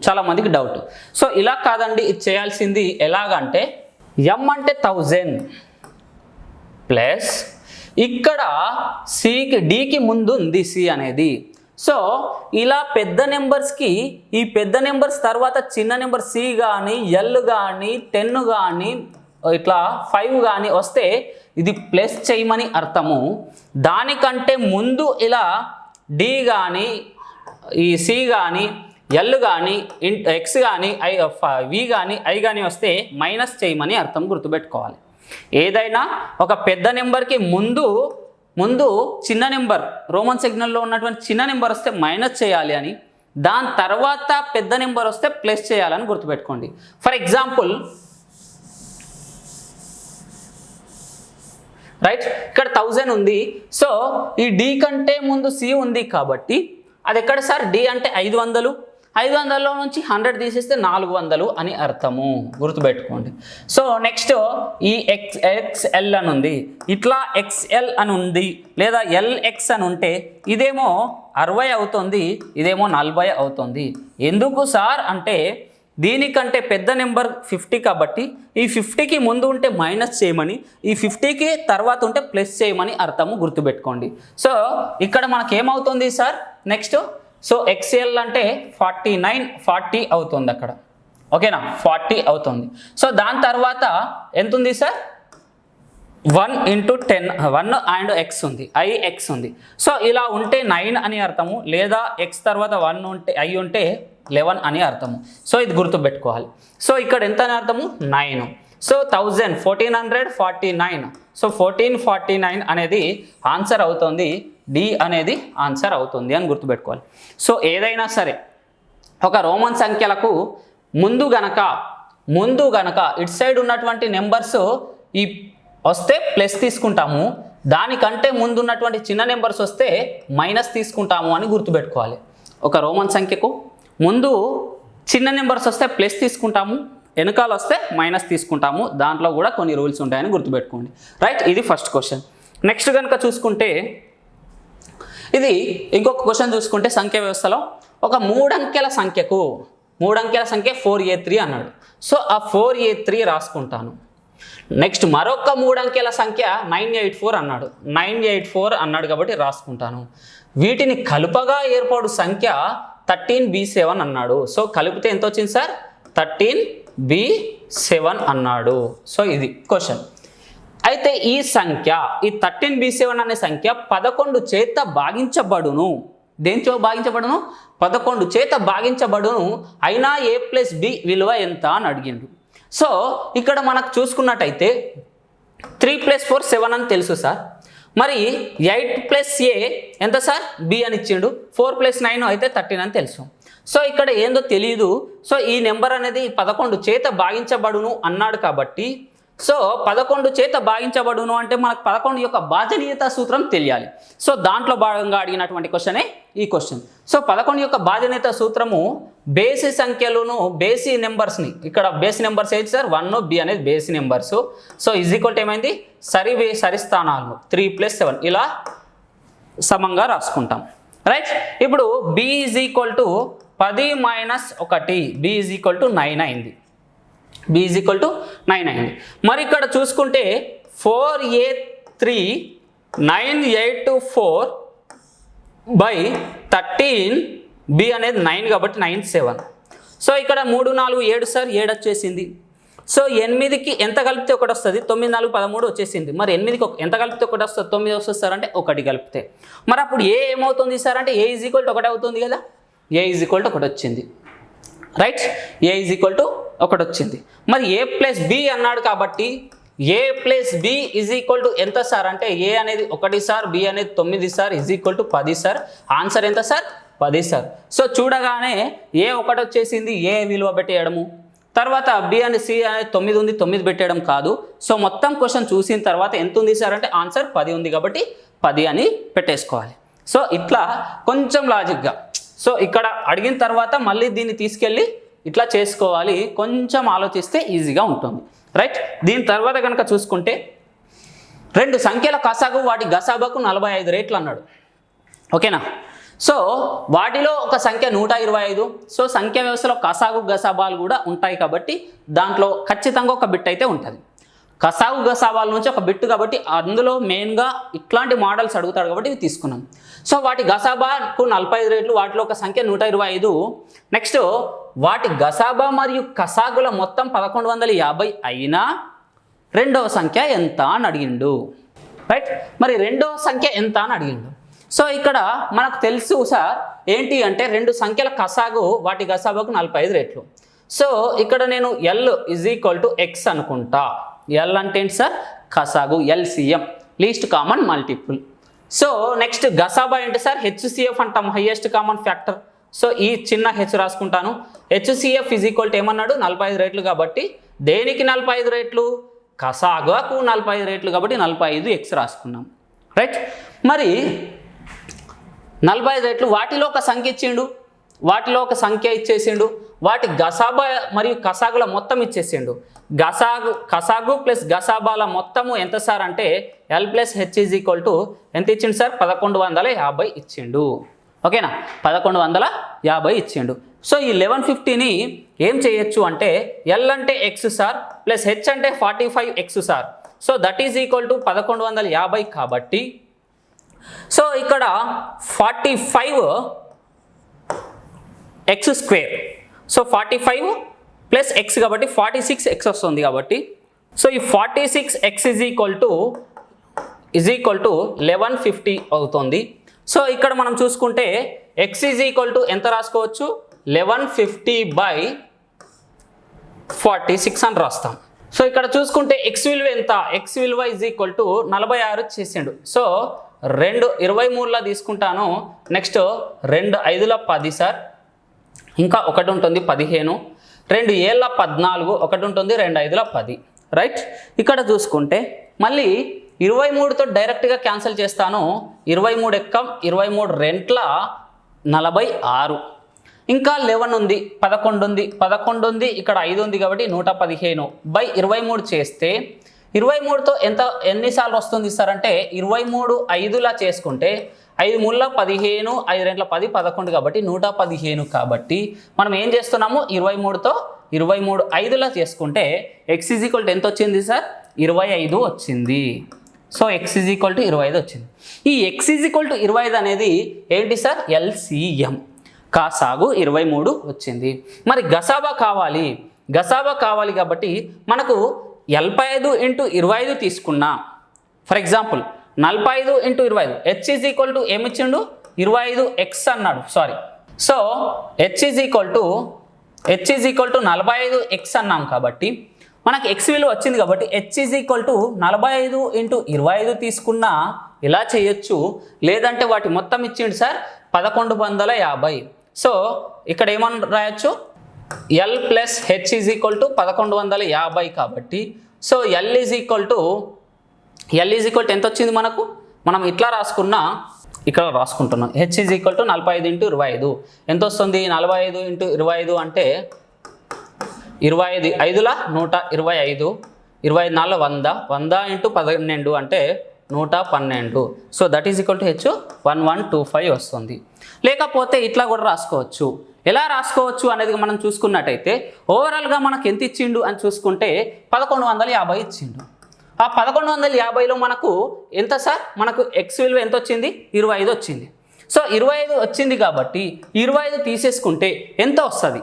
చాలామందికి డౌట్. సో ఇలా కాదండి, ఇది చేయాల్సింది ఎలాగంటే m అంటే 1000 ప్లస్ ఇక్కడ సికి డికి ముందు ఉంది సి అనేది. సో ఇలా పెద్ద నెంబర్స్కి ఈ పెద్ద నెంబర్స్ తర్వాత చిన్న నెంబర్ సి కానీ ఎల్ కానీ 10 కానీ ఇట్లా 5 కానీ వస్తే ఇది ప్లస్ చేయమని అర్థము. దానికంటే ముందు ఇలా డి కానీ ఈ సి కానీ ఎల్ కానీ ఎక్స్ కానీ వి కానీ ఐ కానీ వస్తే మైనస్ చేయమని అర్థం గుర్తుపెట్టుకోవాలి. ఏదైనా ఒక పెద్ద నెంబర్కి ముందు చిన్న నెంబర్ రోమన్ సిగ్నల్లో ఉన్నటువంటి చిన్న నెంబర్ వస్తే మైనస్ చేయాలి అని, దాని తర్వాత పెద్ద నెంబర్ వస్తే ప్లస్ చేయాలని గుర్తుపెట్టుకోండి. ఫర్ ఎగ్జాంపుల్ రైట్, ఇక్కడ 1000 ఉంది. సో ఈ డి కంటే ముందు సి ఉంది కాబట్టి అది ఎక్కడ సార్? డి అంటే 500, 500లో నుంచి 100 తీసేస్తే 400 అని అర్థము గుర్తుపెట్టుకోండి. సో నెక్స్ట్ ఈ ఎక్స్ఎల్ అని ఉంది, ఇట్లా ఎక్స్ఎల్ అని ఉంది లేదా ఎల్ఎక్స్ అని ఉంటే ఇదేమో 60 అవుతుంది, ఇదేమో 40 అవుతుంది. ఎందుకు సార్ అంటే దీనికంటే పెద్ద నెంబర్ 50 కాబట్టి ఈ 50కి ముందు ఉంటే మైనస్ చేయమని, ఈ 50కి తర్వాత ఉంటే ప్లస్ చేయమని అర్థము గుర్తుపెట్టుకోండి. సో ఇక్కడ మనకేమవుతుంది సార్ నెక్స్ట్? సో ఎక్స్ఎల్ అంటే 40 అవుతుంది అక్కడ. ఓకేనా? 40 అవుతుంది. సో దాని తర్వాత ఎంత ఉంది సార్? 1 × 10 1 అండ్ ఎక్స్ ఉంది, ఐఎక్స్ ఉంది. సో ఇలా ఉంటే 9 అని అర్థము, లేదా ఎక్స్ తర్వాత 1 ఉంటే ఐ ఉంటే 11 అని అర్థము. సో ఇది గుర్తుపెట్టుకోవాలి. సో ఇక్కడ ఎంత అని అర్థము? 9. సో 1000 1449. సో 1449 అనేది ఆన్సర్ అవుతుంది, డి అనేది ఆన్సర్ అవుతుంది అని గుర్తుపెట్టుకోవాలి. సో ఏదైనా సరే ఒక రోమన్ సంఖ్యలకు ముందు గనక ఇటు సైడ్ ఉన్నటువంటి నెంబర్స్ ఈ వస్తే ప్లస్ తీసుకుంటాము, దానికంటే ముందు ఉన్నటువంటి చిన్న నెంబర్స్ వస్తే మైనస్ తీసుకుంటాము అని గుర్తుపెట్టుకోవాలి. ఒక రోమన్ సంఖ్యకు ముందు చిన్న నెంబర్స్ వస్తే ప్లస్ తీసుకుంటాము, వెనకాల వస్తే మైనస్ తీసుకుంటాము. దాంట్లో కూడా కొన్ని రూల్స్ ఉంటాయని గుర్తుపెట్టుకోండి. రైట్, ఇది ఫస్ట్ క్వశ్చన్. నెక్స్ట్ కనుక చూసుకుంటే ఇది ఇంకొక క్వశ్చన్ చూసుకుంటే సంఖ్య వ్యవస్థలో ఒక 3 అంకెల సంఖ్య 4a3 అన్నాడు. సో ఆ 4a3 రాసుకుంటాను. నెక్స్ట్ మరొక 3 అంకెల సంఖ్య 984 అన్నాడు కాబట్టి రాసుకుంటాను. వీటిని కలుపగా ఏర్పడు సంఖ్య 13b7 అన్నాడు. సో కలిపితే ఎంత వచ్చింది సార్? 13b7 అన్నాడు. సో ఇది క్వశ్చన్. అయితే ఈ 13b7 అనే సంఖ్య 11 చేత భాగించబడును. దేంతో భాగించబడును? 11 చేత భాగించబడును. అయినా a + b విలువ ఎంత అని అడిగిండు. సో ఇక్కడ మనకు చూసుకున్నట్టయితే 3 + 4 7 అని తెలుసు సార్. మరి 8 + a ఎంత సార్? b అని ఇచ్చిండు. 4 + 9 అయితే 13 అని తెలుసు. సో ఇక్కడ ఏందో తెలియదు. సో ఈ నెంబర్ అనేది 11 చేత భాగించబడును అన్నాడు కాబట్టి, సో 11 చేత భాగించబడును అంటే మనకు 11 యొక్క భాజనీయత సూత్రం తెలియాలి. సో దాంట్లో భాగంగా అడిగినటువంటి క్వశ్చనే ఈ క్వశ్చన్. సో 11 యొక్క భాజనీయత సూత్రము బేసి సంఖ్యలను బేసి నెంబర్స్ని, ఇక్కడ బేసి నెంబర్స్ ఏంటి సార్? 1 b అనేది బేసి నెంబర్స్. సో ఈక్వల్ ఏమైంది? సరిస్థానాలు 3 + 7 ఇలా సమంగా రాసుకుంటాం. రైట్, ఇప్పుడు b = 10 - 1, b = 9 అయింది. b = 9 అయింది. మరి ఇక్కడ చూసుకుంటే 4a3 984/13 b అనేది 9 కాబట్టి 97. సో ఇక్కడ 3 4 7 సార్, 7 వచ్చేసింది. సో 8కి ఎంత కలిపితే 1 వస్తుంది? 9 4 13 వచ్చేసింది. మరి 8కి ఎంత కలిపితే 1 వస్తుంది? 9 వస్తుంది సార్ అంటే 1 కలిపితే. మరి అప్పుడు ఏ ఏమవుతుంది సార్ అంటే a = 1 అవుతుంది కదా. a = 1 వచ్చింది. రైట్, a = 1 వచ్చింది. మరి a + b అన్నాడు కాబట్టి a + b = ఎంత సార్ అంటే a అనేది 1 సార్, b అనేది 9 సార్, = 10 సార్. ఆన్సర్ ఎంత సార్? 10 సార్. సో చూడగానే a 1 వచ్చేసింది, a విలువ పెట్టేయడము. తర్వాత b అని c అనేది 9 ఉంది, 9 పెట్టేయడం కాదు. సో మొత్తం క్వశ్చన్ చూసిన తర్వాత ఎంత ఉంది సార్ అంటే ఆన్సర్ 10 ఉంది కాబట్టి 10 అని పెట్టేసుకోవాలి. సో ఇట్లా కొంచెం లాజిక్గా, సో ఇక్కడ అడిగిన తర్వాత మళ్ళీ దీన్ని తీసుకెళ్ళి ఇట్లా చేసుకోవాలి. కొంచెం ఆలోచిస్తే ఈజీగా ఉంటుంది. రైట్, దీని తర్వాత కనుక చూసుకుంటే 2 సంఖ్యల కసాగు వాటి గసాబకు 45 రేట్లు అన్నాడు. ఓకేనా. సో వాటిలో ఒక సంఖ్య 125. సో సంఖ్య వ్యవస్థలో కసాగు గసాబాలు కూడా ఉంటాయి కాబట్టి దాంట్లో ఖచ్చితంగా ఒక బిట్ అయితే ఉంటుంది. కసాగు గసాబాల నుంచి ఒక బిట్ కాబట్టి అందులో మెయిన్గా ఇట్లాంటి మోడల్స్ అడుగుతాడు కాబట్టి ఇవి తీసుకున్నాం. సో వాటి గసాబాకు 45 రేట్లు, వాటిలో ఒక సంఖ్య 125. నెక్స్ట్ వాటి గసాబా మరియు కసాగుల మొత్తం 1150 అయినా రెండవ సంఖ్య ఎంత అని అడిగిండు. రైట్, మరి రెండవ సంఖ్య ఎంత అని అడిగిండు. సో ఇక్కడ మనకు తెలుసు సార్ ఏంటి అంటే రెండు సంఖ్యల కసాగు వాటి గసాబాకు 45 రేట్లు. సో ఇక్కడ నేను ఎల్ = x అనుకుంటా. ఎల్ అంటే ఏంటి సార్? కసాగు, LCM, least common multiple. So next గసాబా ఏంటి సార్? HCF అంటాం, హైయెస్ట్ కామన్ ఫ్యాక్టర్. సో ఈ చిన్న హెచ్ రాసుకుంటాను. HCF ఏమన్నాడు? 45 రేట్లు కాబట్టి దేనికి 45 రేట్లు? కసాగుకు 45 రేట్లు కాబట్టి 45x రాసుకున్నాం. రైట్, మరి 45 రేట్లు వాటిలో ఒక సంఖ్య ఇచ్చిండు, వాటిలో ఒక సంఖ్య ఇచ్చేసిండు, వాటి గసాబా మరియు కసాగుల మొత్తం ఇచ్చేసిండు. కసాగు ప్లస్ గసాబాల మొత్తము ఎంత సార్ అంటే L+H ఎంత ఇచ్చిండు సార్? 1150 ఇచ్చిండు. ఓకేనా, 1150 ఇచ్చిండు. సో ఈ 1150ని ఏం చేయొచ్చు అంటే ఎల్ అంటే ఎక్స్ సార్ ప్లస్ హెచ్ అంటే 45x sir. So that is equal to 1150 కాబట్టి సో ఇక్కడ 45x². సో 45 ప్లస్ ఎక్స్ కాబట్టి 46x వస్తుంది కాబట్టి సో ఈ 46x ఈజ్ ఈక్వల్ టు 1150 అవుతుంది. సో ఇక్కడ మనం చూసుకుంటే x ఈజ్ ఈక్వల్ టు ఎంత రాసుకోవచ్చు? 1150/46 అని రాస్తాం. సో ఇక్కడ చూసుకుంటే x విలువ ఎంత? x విలువ ఈజ్ ఈక్వల్ టు 46 చేసిండు. సో 2 23లా తీసుకుంటాను. నెక్స్ట్ 2 5ల 10 సార్, ఇంకా ఒకటి ఉంటుంది 15, 2 7ల 14, ఒకటి ఉంటుంది 2 5ల 10. రైట్, ఇక్కడ చూసుకుంటే మళ్ళీ 23తో డైరెక్ట్గా క్యాన్సిల్ చేస్తాను. 23 ఎక్కం 23 రెంట్ల 46, ఇంకా 11 ఉంది, 11 ఉంది, 11 ఉంది, ఇక్కడ 5 ఉంది కాబట్టి 115/23 చేస్తే 23తో ఎన్నిసార్లు వస్తుంది సార్ అంటే 23 5లా చేసుకుంటే 5 3ల 15, 5 రెంట్ల 10, 11 కాబట్టి 115. కాబట్టి మనం ఏం చేస్తున్నాము? 23తో 23 5లా చేసుకుంటే x = ఎంత వచ్చింది సార్? 25 వచ్చింది. సో x = 25 వచ్చింది. ఈ x = 25 అనేది ఏంటి సార్? LCM. కాసాగు 23 వచ్చింది. మరి గసాబా కావాలి, గసాబా కావాలి కాబట్టి మనకు 45 × 25 తీసుకున్నా. For example 45 × 25 h ఏమిచ్చిండు? 25x అన్నాడు, సారీ. సో h = 45x అన్నాం కాబట్టి మనకు x విలువ వచ్చింది కాబట్టి h = 45 × 25 తీసుకున్నా ఇలా చేయొచ్చు. లేదంటే వాటి మొత్తం ఇచ్చిండు సార్ 1150. సో ఇక్కడ ఏమని రాయొచ్చు? L+H = 1150 కాబట్టి సో L ఎంత వచ్చింది మనకు? మనం ఇట్లా రాసుకున్నా, ఇక్కడ రాసుకుంటున్నాం. H = 45 × 25 ఎంత వస్తుంది? 45 × 25 అంటే 25 5ల 125, 25 4 100, 100 × 12 అంటే 112. So that is equal to H 1125 వస్తుంది. లేకపోతే ఇట్లా కూడా రాసుకోవచ్చు. ఎలా రాసుకోవచ్చు అనేది మనం చూసుకున్నట్టయితే ఓవరాల్గా మనకు ఎంత ఇచ్చిండు అని చూసుకుంటే 1150 ఇచ్చిండు. ఆ 1150లో మనకు ఎంత సార్? మనకు x విలువ ఎంత వచ్చింది? 25 వచ్చింది. సో 25 వచ్చింది కాబట్టి 25 తీసేసుకుంటే ఎంత వస్తుంది?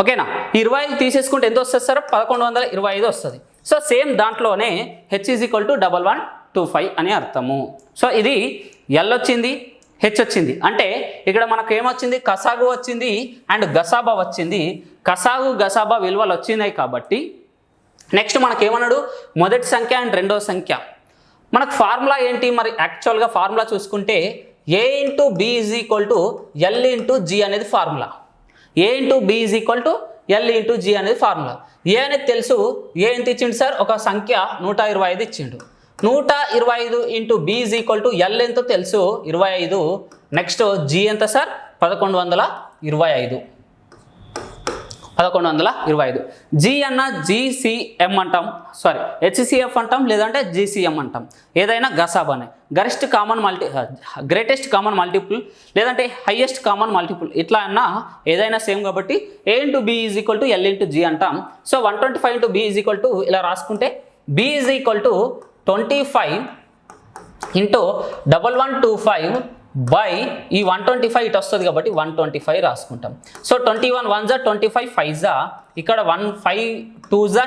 ఓకేనా, 25 తీసేసుకుంటే ఎంత వస్తుంది సార్? 1125 వస్తుంది. సో సేమ్ దాంట్లోనే h = 1125 అని అర్థము. సో ఇది L వచ్చింది, హెచ్ వచ్చింది. అంటే ఇక్కడ మనకు ఏమొచ్చింది? కసాగు వచ్చింది అండ్ గసాబా వచ్చింది. కసాగు గసాబా విలువలు వచ్చినాయి కాబట్టి నెక్స్ట్ మనకేమన్నాడు? మొదటి సంఖ్య అండ్ రెండవ సంఖ్య. మనకు ఫార్ములా ఏంటి మరి? యాక్చువల్గా ఫార్ములా చూసుకుంటే a × b = L × g అనేది formula. a × b = L × g అనేది ఫార్ములా. ఏ అనేది తెలుసు. ఏ ఎంత ఇచ్చిండు సార్? ఒక సంఖ్య 125 ఇచ్చిండు. 125 × b = L ఎంతో తెలుసు, 25. నెక్స్ట్ g ఎంత సార్? 1125. 1125. జీ అన్న జీసీఎం అంటాం, సారీ హెచ్సిఎఫ్ అంటాం, లేదంటే జీసీఎం అంటాం. ఏదైనా గసాబానే గ్రేటెస్ట్ కామన్ మల్టిపుల్ లేదంటే హైయెస్ట్ కామన్ మల్టిపుల్ ఇట్లా అన్నా ఏదైనా సేమ్ కాబట్టి A into B is equal to L into G అంటాం. So 125 into B is equal to ఇలా రాసుకుంటే B is equal to 25 into 1125 by ఈ 125 ఇటు వస్తుంది కాబట్టి 125 రాసుకుంటాం. సో 21 1 జా 25 5 జా ఇక్కడ 1 5 2 జా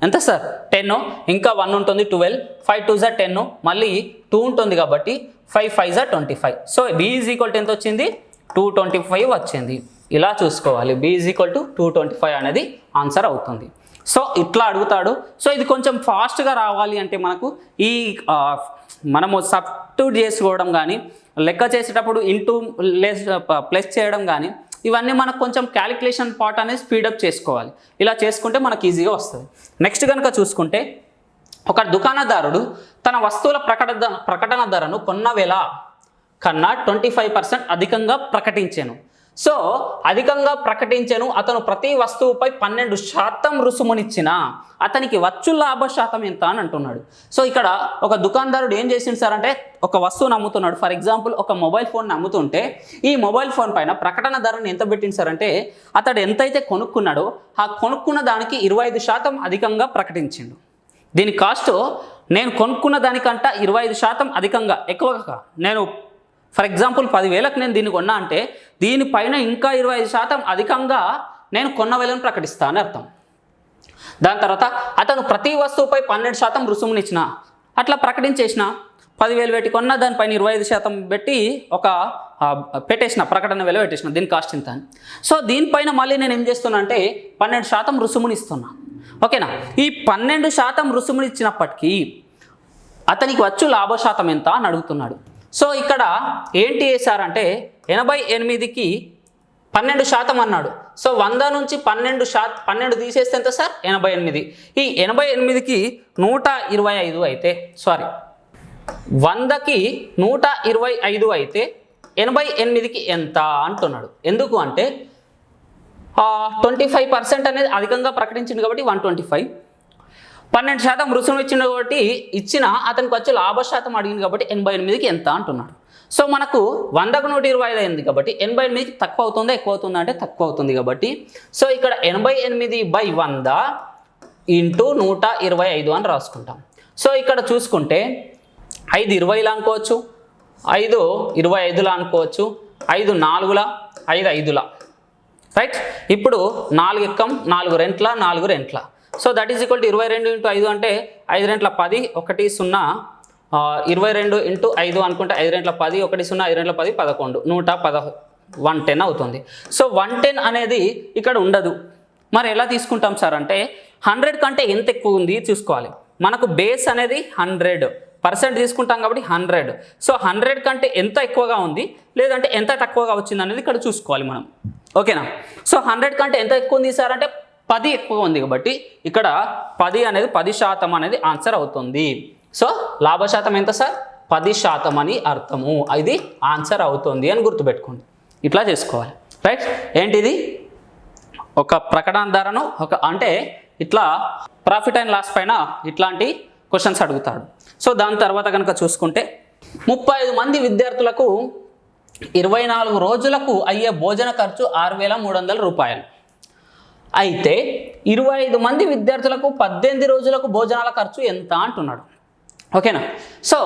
ఎంత సార్ 10, ఇంకా 1 ఉంటుంది 12, 5 2 జా 10, మళ్ళీ 2 ఉంటుంది కాబట్టి 5 5 జా 25. So b is equal to ఎంత వచ్చింది 225 వచ్చింది. ఇలా చూసుకోవాలి, బి ఈజ్ ఈక్వల్ టు 225 అనేది ఆన్సర్ అవుతుంది. సో ఇట్లా అడుగుతాడు. సో ఇది కొంచెం ఫాస్ట్గా రావాలి అంటే మనకు ఈ మనము సబ్స్టిట్యూట్ చేసుకోవడం కానీ లెక్క చేసేటప్పుడు ఇంటూ ప్లస్ చేయడం కానీ ఇవన్నీ మనకు కొంచెం క్యాలిక్యులేషన్ పార్ట్ అనేది స్పీడప్ చేసుకోవాలి. ఇలా చేసుకుంటే మనకు ఈజీగా వస్తుంది. నెక్స్ట్ కనుక చూసుకుంటే ఒక దుకాణదారుడు తన వస్తువుల ప్రకటన ధరను కొన్న వేళ కన్నా 25% అధికంగా ప్రకటించాను. సో అధికంగా ప్రకటించాను, అతను ప్రతి వస్తువుపై 12% రుసుమునిచ్చిన అతనికి వచ్చు లాభ శాతం ఎంత అని అంటున్నాడు. సో ఇక్కడ ఒక దుకాణదారుడు ఏం చేసిండు సార్ అంటే ఒక వస్తువును అమ్ముతున్నాడు. ఫర్ ఎగ్జాంపుల్ ఒక మొబైల్ ఫోన్ అమ్ముతుంటే ఈ మొబైల్ ఫోన్ పైన ప్రకటన ధరను ఎంత పెట్టింది సార్ అంటే అతడు ఎంతైతే కొనుక్కున్నాడో ఆ కొనుక్కున్న దానికి 25% అధికంగా ప్రకటించిండు. దీని కాస్ట్ నేను కొనుక్కున్న దానికంట 25% అధికంగా ఎక్కువగా నేను ఫర్ ఎగ్జాంపుల్ 10,000కి నేను దీన్ని కొన్నా అంటే దీనిపైన ఇంకా 25% అధికంగా నేను కొన్న వేలను ప్రకటిస్తాను అర్థం. దాని తర్వాత అతను ప్రతి వస్తువుపై 12% రుసుమునిచ్చిన అట్లా ప్రకటించేసిన 10,000 పెట్టి కొన్న దానిపైన 25% పెట్టి ఒక పెట్టేసిన ప్రకటన వేల పెట్టేసిన దీని కాస్ట్ ఇంత అని. సో దీనిపైన మళ్ళీ నేను ఏం చేస్తున్నా అంటే 12% రుసుమునిస్తున్నా. ఓకేనా, ఈ 12% రుసుమునిచ్చినప్పటికీ అతనికి వచ్చు లాభ శాతం ఎంత అని అడుగుతున్నాడు. సో ఇక్కడ ఏంటి చేశారంటే 88కి 12% అన్నాడు. సో 100 నుంచి 12 తీసేస్తే ఎంత సార్ 88. ఈ 88కి 125 అయితే సారీ 100కి 125 అయితే 88కి ఎంత అంటున్నాడు. ఎందుకు అంటే 25% అనేది అధికంగా ప్రకటించింది కాబట్టి 125, 12% రుసుము ఇచ్చింది కాబట్టి అతనికి వచ్చే లాభ శాతం అడిగింది కాబట్టి 88కి ఎంత అంటున్నాడు. సో మనకు 100కు 125 అయింది కాబట్టి 88కి తక్కువ అవుతుందా ఎక్కువ అవుతుందా అంటే తక్కువ అవుతుంది కాబట్టి సో ఇక్కడ 88/100 ఇంటూ 125 అని రాసుకుంటాం. సో ఇక్కడ చూసుకుంటే 5 20లా అనుకోవచ్చు, 5 25లా అనుకోవచ్చు, 5 4లా, 5 5లా, రైట్. ఇప్పుడు 4 ఎక్కం 4 రెంట్ల 4 రెంట్ల. So that is equal to 22 × 5 అంటే 5 రెంట్ల 10 1 0 22 × 5 అనుకుంటే 5 రెంట్ల 10 1 0 5 రెంట్ల 10 11 110 110 అవుతుంది. సో 110 అనేది ఇక్కడ ఉండదు. మరి ఎలా తీసుకుంటాం సార్ అంటే 100 కంటే ఎంత ఎక్కువ ఉంది చూసుకోవాలి. మనకు బేస్ అనేది 100% తీసుకుంటాం కాబట్టి 100. సో 100 కంటే ఎంత ఎక్కువగా ఉంది లేదంటే ఎంత తక్కువగా వచ్చింది అనేది ఇక్కడ చూసుకోవాలి మనం. ఓకేనా, సో 100 కంటే ఎంత ఎక్కువ ఉంది సార్ అంటే 10 ఎక్కువ ఉంది కాబట్టి ఇక్కడ 10 అనేది 10% అనేది ఆన్సర్ అవుతుంది. సో లాభ శాతం ఎంత సార్ 10% అని అర్థము, ఇది ఆన్సర్ అవుతుంది అని గుర్తుపెట్టుకోండి. ఇట్లా చేసుకోవాలి, రైట్. ఏంటిది ఒక ప్రకటన ధరను అంటే ఇట్లా ప్రాఫిట్ అండ్ లాస్ పైన ఇట్లాంటి క్వశ్చన్స్ అడుగుతాడు. సో దాని తర్వాత కనుక చూసుకుంటే 35 మంది విద్యార్థులకు 24 రోజులకు అయ్యే భోజన ఖర్చు 6,300 రూపాయలు. అయితే 25 మంది విద్యార్థులకు 18 రోజులకు భోజనాల ఖర్చు ఎంత అంటున్నాడు. ఓకేనా, సో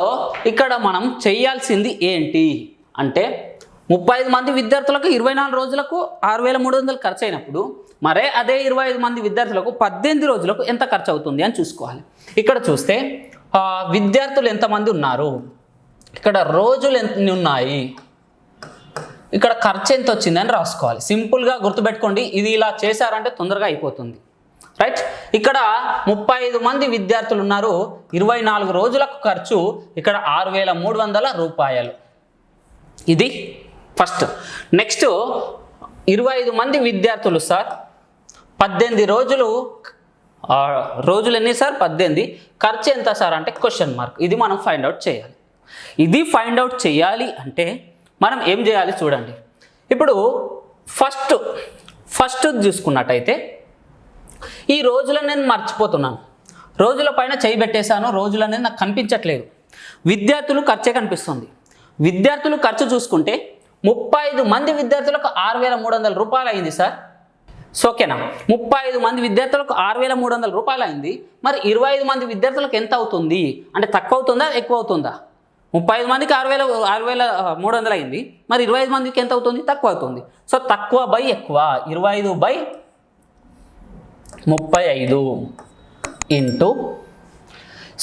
ఇక్కడ మనం చేయాల్సింది ఏంటి అంటే 35 మంది విద్యార్థులకు 24 రోజులకు 6,300 ఖర్చు అయినప్పుడు మరే అదే 25 మంది విద్యార్థులకు 18 రోజులకు ఎంత ఖర్చు అవుతుంది అని చూసుకోవాలి. ఇక్కడ చూస్తే విద్యార్థులు ఎంతమంది ఉన్నారు, ఇక్కడ రోజులు ఎన్ని ఉన్నాయి, ఇక్కడ ఖర్చు ఎంత వచ్చింది అని రాసుకోవాలి. సింపుల్గా గుర్తుపెట్టుకోండి, ఇది ఇలా చేశారంటే తొందరగా అయిపోతుంది, రైట్. ఇక్కడ 35 మంది విద్యార్థులు ఉన్నారు, 24 రోజులకు ఖర్చు ఇక్కడ 6,300 రూపాయలు. ఇది ఫస్ట్. నెక్స్ట్ 25 మంది విద్యార్థులు సార్ 18 రోజులు, రోజులు ఎన్ని సార్ 18, ఖర్చు ఎంత సార్ అంటే క్వశ్చన్ మార్క్. ఇది మనం ఫైండ్ అవుట్ చేయాలి. ఇది ఫైండ్ అవుట్ చేయాలి అంటే మనం ఏం చేయాలి చూడండి. ఇప్పుడు ఫస్ట్ ఫస్ట్ చూసుకున్నట్టయితే ఈ రోజులను నేను మర్చిపోతున్నాను, రోజుల పైన చేయి పెట్టేశాను, రోజులు అనేది నాకు కనిపించట్లేదు. విద్యార్థులు ఖర్చే కనిపిస్తుంది. విద్యార్థులు ఖర్చు చూసుకుంటే 35 మంది విద్యార్థులకు 6,300 రూపాయలు అయింది సార్. సో ఓకేనా, 35 మంది విద్యార్థులకు 6,300 రూపాయలు అయింది. మరి 25 మంది విద్యార్థులకు ఎంత అవుతుంది అంటే తక్కువ అవుతుందా ఎక్కువ అవుతుందా? 35 మందికి 6,300 అయింది. మరి 25 మందికి ఎంత అవుతుంది? తక్కువ అవుతుంది. సో తక్కువ బై ఎక్కువ, 25/35 ఇంటూ,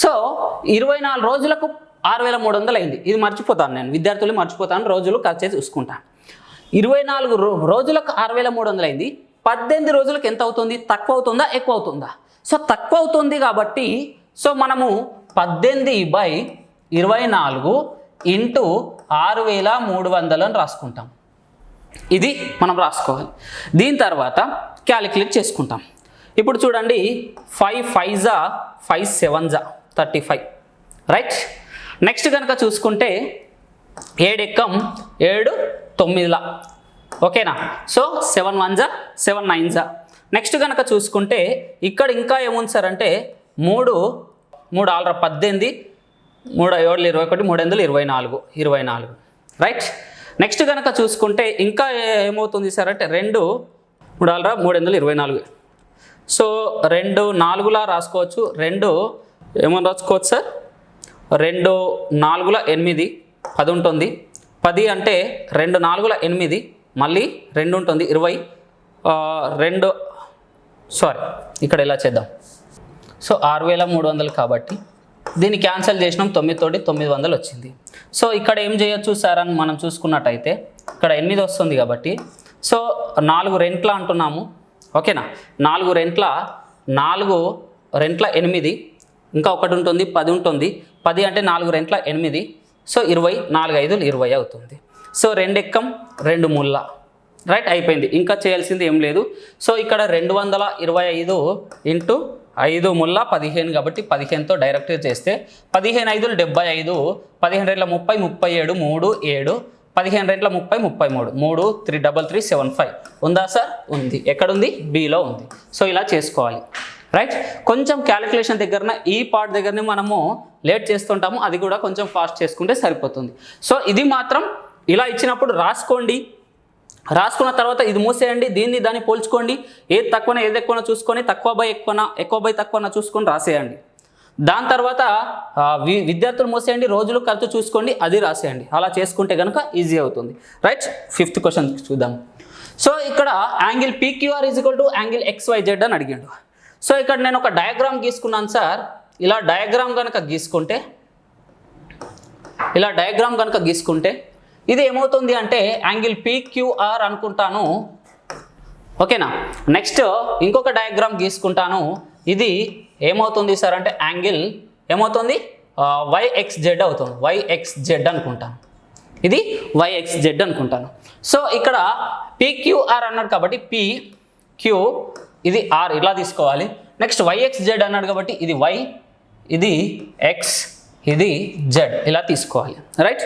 సో 24 రోజులకు 6,300 అయింది. ఇది మర్చిపోతాను నేను, విద్యార్థులు మర్చిపోతాను, రోజులు ఖర్చు చూసుకుంటాను. 24 రోజులకు 6,300 అయింది. 18 రోజులకు ఎంత అవుతుంది? తక్కువ అవుతుందా ఎక్కువ అవుతుందా? సో తక్కువ అవుతుంది కాబట్టి సో మనము 18/24 ఇంటూ 6,300 అని రాసుకుంటాం. ఇది మనం రాసుకోవాలి. దీని తర్వాత క్యాలిక్యులేట్ చేసుకుంటాం. ఇప్పుడు చూడండి, 5 5 5 7 35, రైట్. నెక్స్ట్ కనుక చూసుకుంటే 7 ఎక్కం 7 9, ఓకేనా. సో 7 1 7 9. నెక్స్ట్ కనుక చూసుకుంటే ఇక్కడ ఇంకా ఏముంది సార్ అంటే 3 6 18, 3 7 21, 3 8 24, రైట్. నెక్స్ట్ కనుక చూసుకుంటే ఇంకా ఏమవుతుంది సార్ అంటే 2 3 6 3 24. సో 2 4లా రాసుకోవచ్చు, 2 ఏమని రాసుకోవచ్చు సార్, 2 4 8 10 ఉంటుంది. 10 అంటే 2 4 8, మళ్ళీ 2 ఉంటుంది 20. 2 సారీ ఇక్కడ ఎలా చేద్దాం, సో 6,300 కాబట్టి దీన్ని క్యాన్సిల్ చేసినాం, 9 తోటి 900 వచ్చింది. సో ఇక్కడ ఏం చేయొచ్చు సార్ అని మనం చూసుకున్నట్టయితే ఇక్కడ 8 వస్తుంది కాబట్టి సో 4 రెంట్ల అంటున్నాము, ఓకేనా. 4 రెంట్ల 8, ఇంకా ఒకటి ఉంటుంది 10 ఉంటుంది. 10 అంటే 4 రెంట్ల 8, సో 20, 4 5 20 అవుతుంది. సో 2 ఎక్కం 2 ముళ్ళ, రైట్, అయిపోయింది. ఇంకా చేయాల్సింది ఏం లేదు. సో ఇక్కడ 225 ఇంటూ 5 ముళ్ళ 15 కాబట్టి 15తో డైరెక్ట్గా చేస్తే 15 5 75, 15 2 30 37, 3 7, 15 2 30 33, 3 3 3 75 ఉందా సార్? ఉంది. ఎక్కడుంది? బిలో ఉంది. సో ఇలా చేసుకోవాలి, రైట్. కొంచెం క్యాలిక్యులేషన్ దగ్గరన ఈ పార్ట్ దగ్గరనే మనము లేట్ చేస్తుంటాము, అది కూడా కొంచెం ఫాస్ట్ చేసుకుంటే సరిపోతుంది. సో ఇది మాత్రం ఇలా ఇచ్చినప్పుడు రాసుకోండి. రాసుకున్న తర్వాత ఇది మూసేయండి, దాన్ని పోల్చుకోండి, ఏది తక్కువనా ఏది ఎక్కువనా చూసుకొని తక్కువ బై ఎక్కువనా ఎక్కువ బై తక్కువనా చూసుకొని రాసేయండి. దాని తర్వాత విద్యార్థులు మూసేయండి, రోజులు ఖర్చు చూసుకోండి, అది రాసేయండి. అలా చేసుకుంటే కనుక ఈజీ అవుతుంది, రైట్. 5th క్వశ్చన్ చూద్దాం. సో ఇక్కడ యాంగిల్ PQR = యాంగిల్ XYZ అని అడిగిండు. సో ఇక్కడ నేను ఒక డయాగ్రామ్ గీసుకున్నాను సార్. ఇలా డయాగ్రామ్ కనుక గీసుకుంటే ఇది ఏమవుతుంది అంటే యాంగిల్ PQR అనుకుంటాను, ఓకేనా. నెక్స్ట్ ఇంకొక డయాగ్రామ్ గీసుకుంటాను. ఇది ఏమవుతుంది సార్ అంటే యాంగిల్ ఏమవుతుంది? YXZ అవుతుంది, YXZ అనుకుంటాను. ఇది YXZ అనుకుంటాను. సో ఇక్కడ PQR అన్నాడు కాబట్టి PQ, ఇది R ఇలా తీసుకోవాలి. నెక్స్ట్ YXZ అన్నాడు కాబట్టి ఇది Y, ఇది X, ఇది Z ఇలా తీసుకోవాలి, రైట్.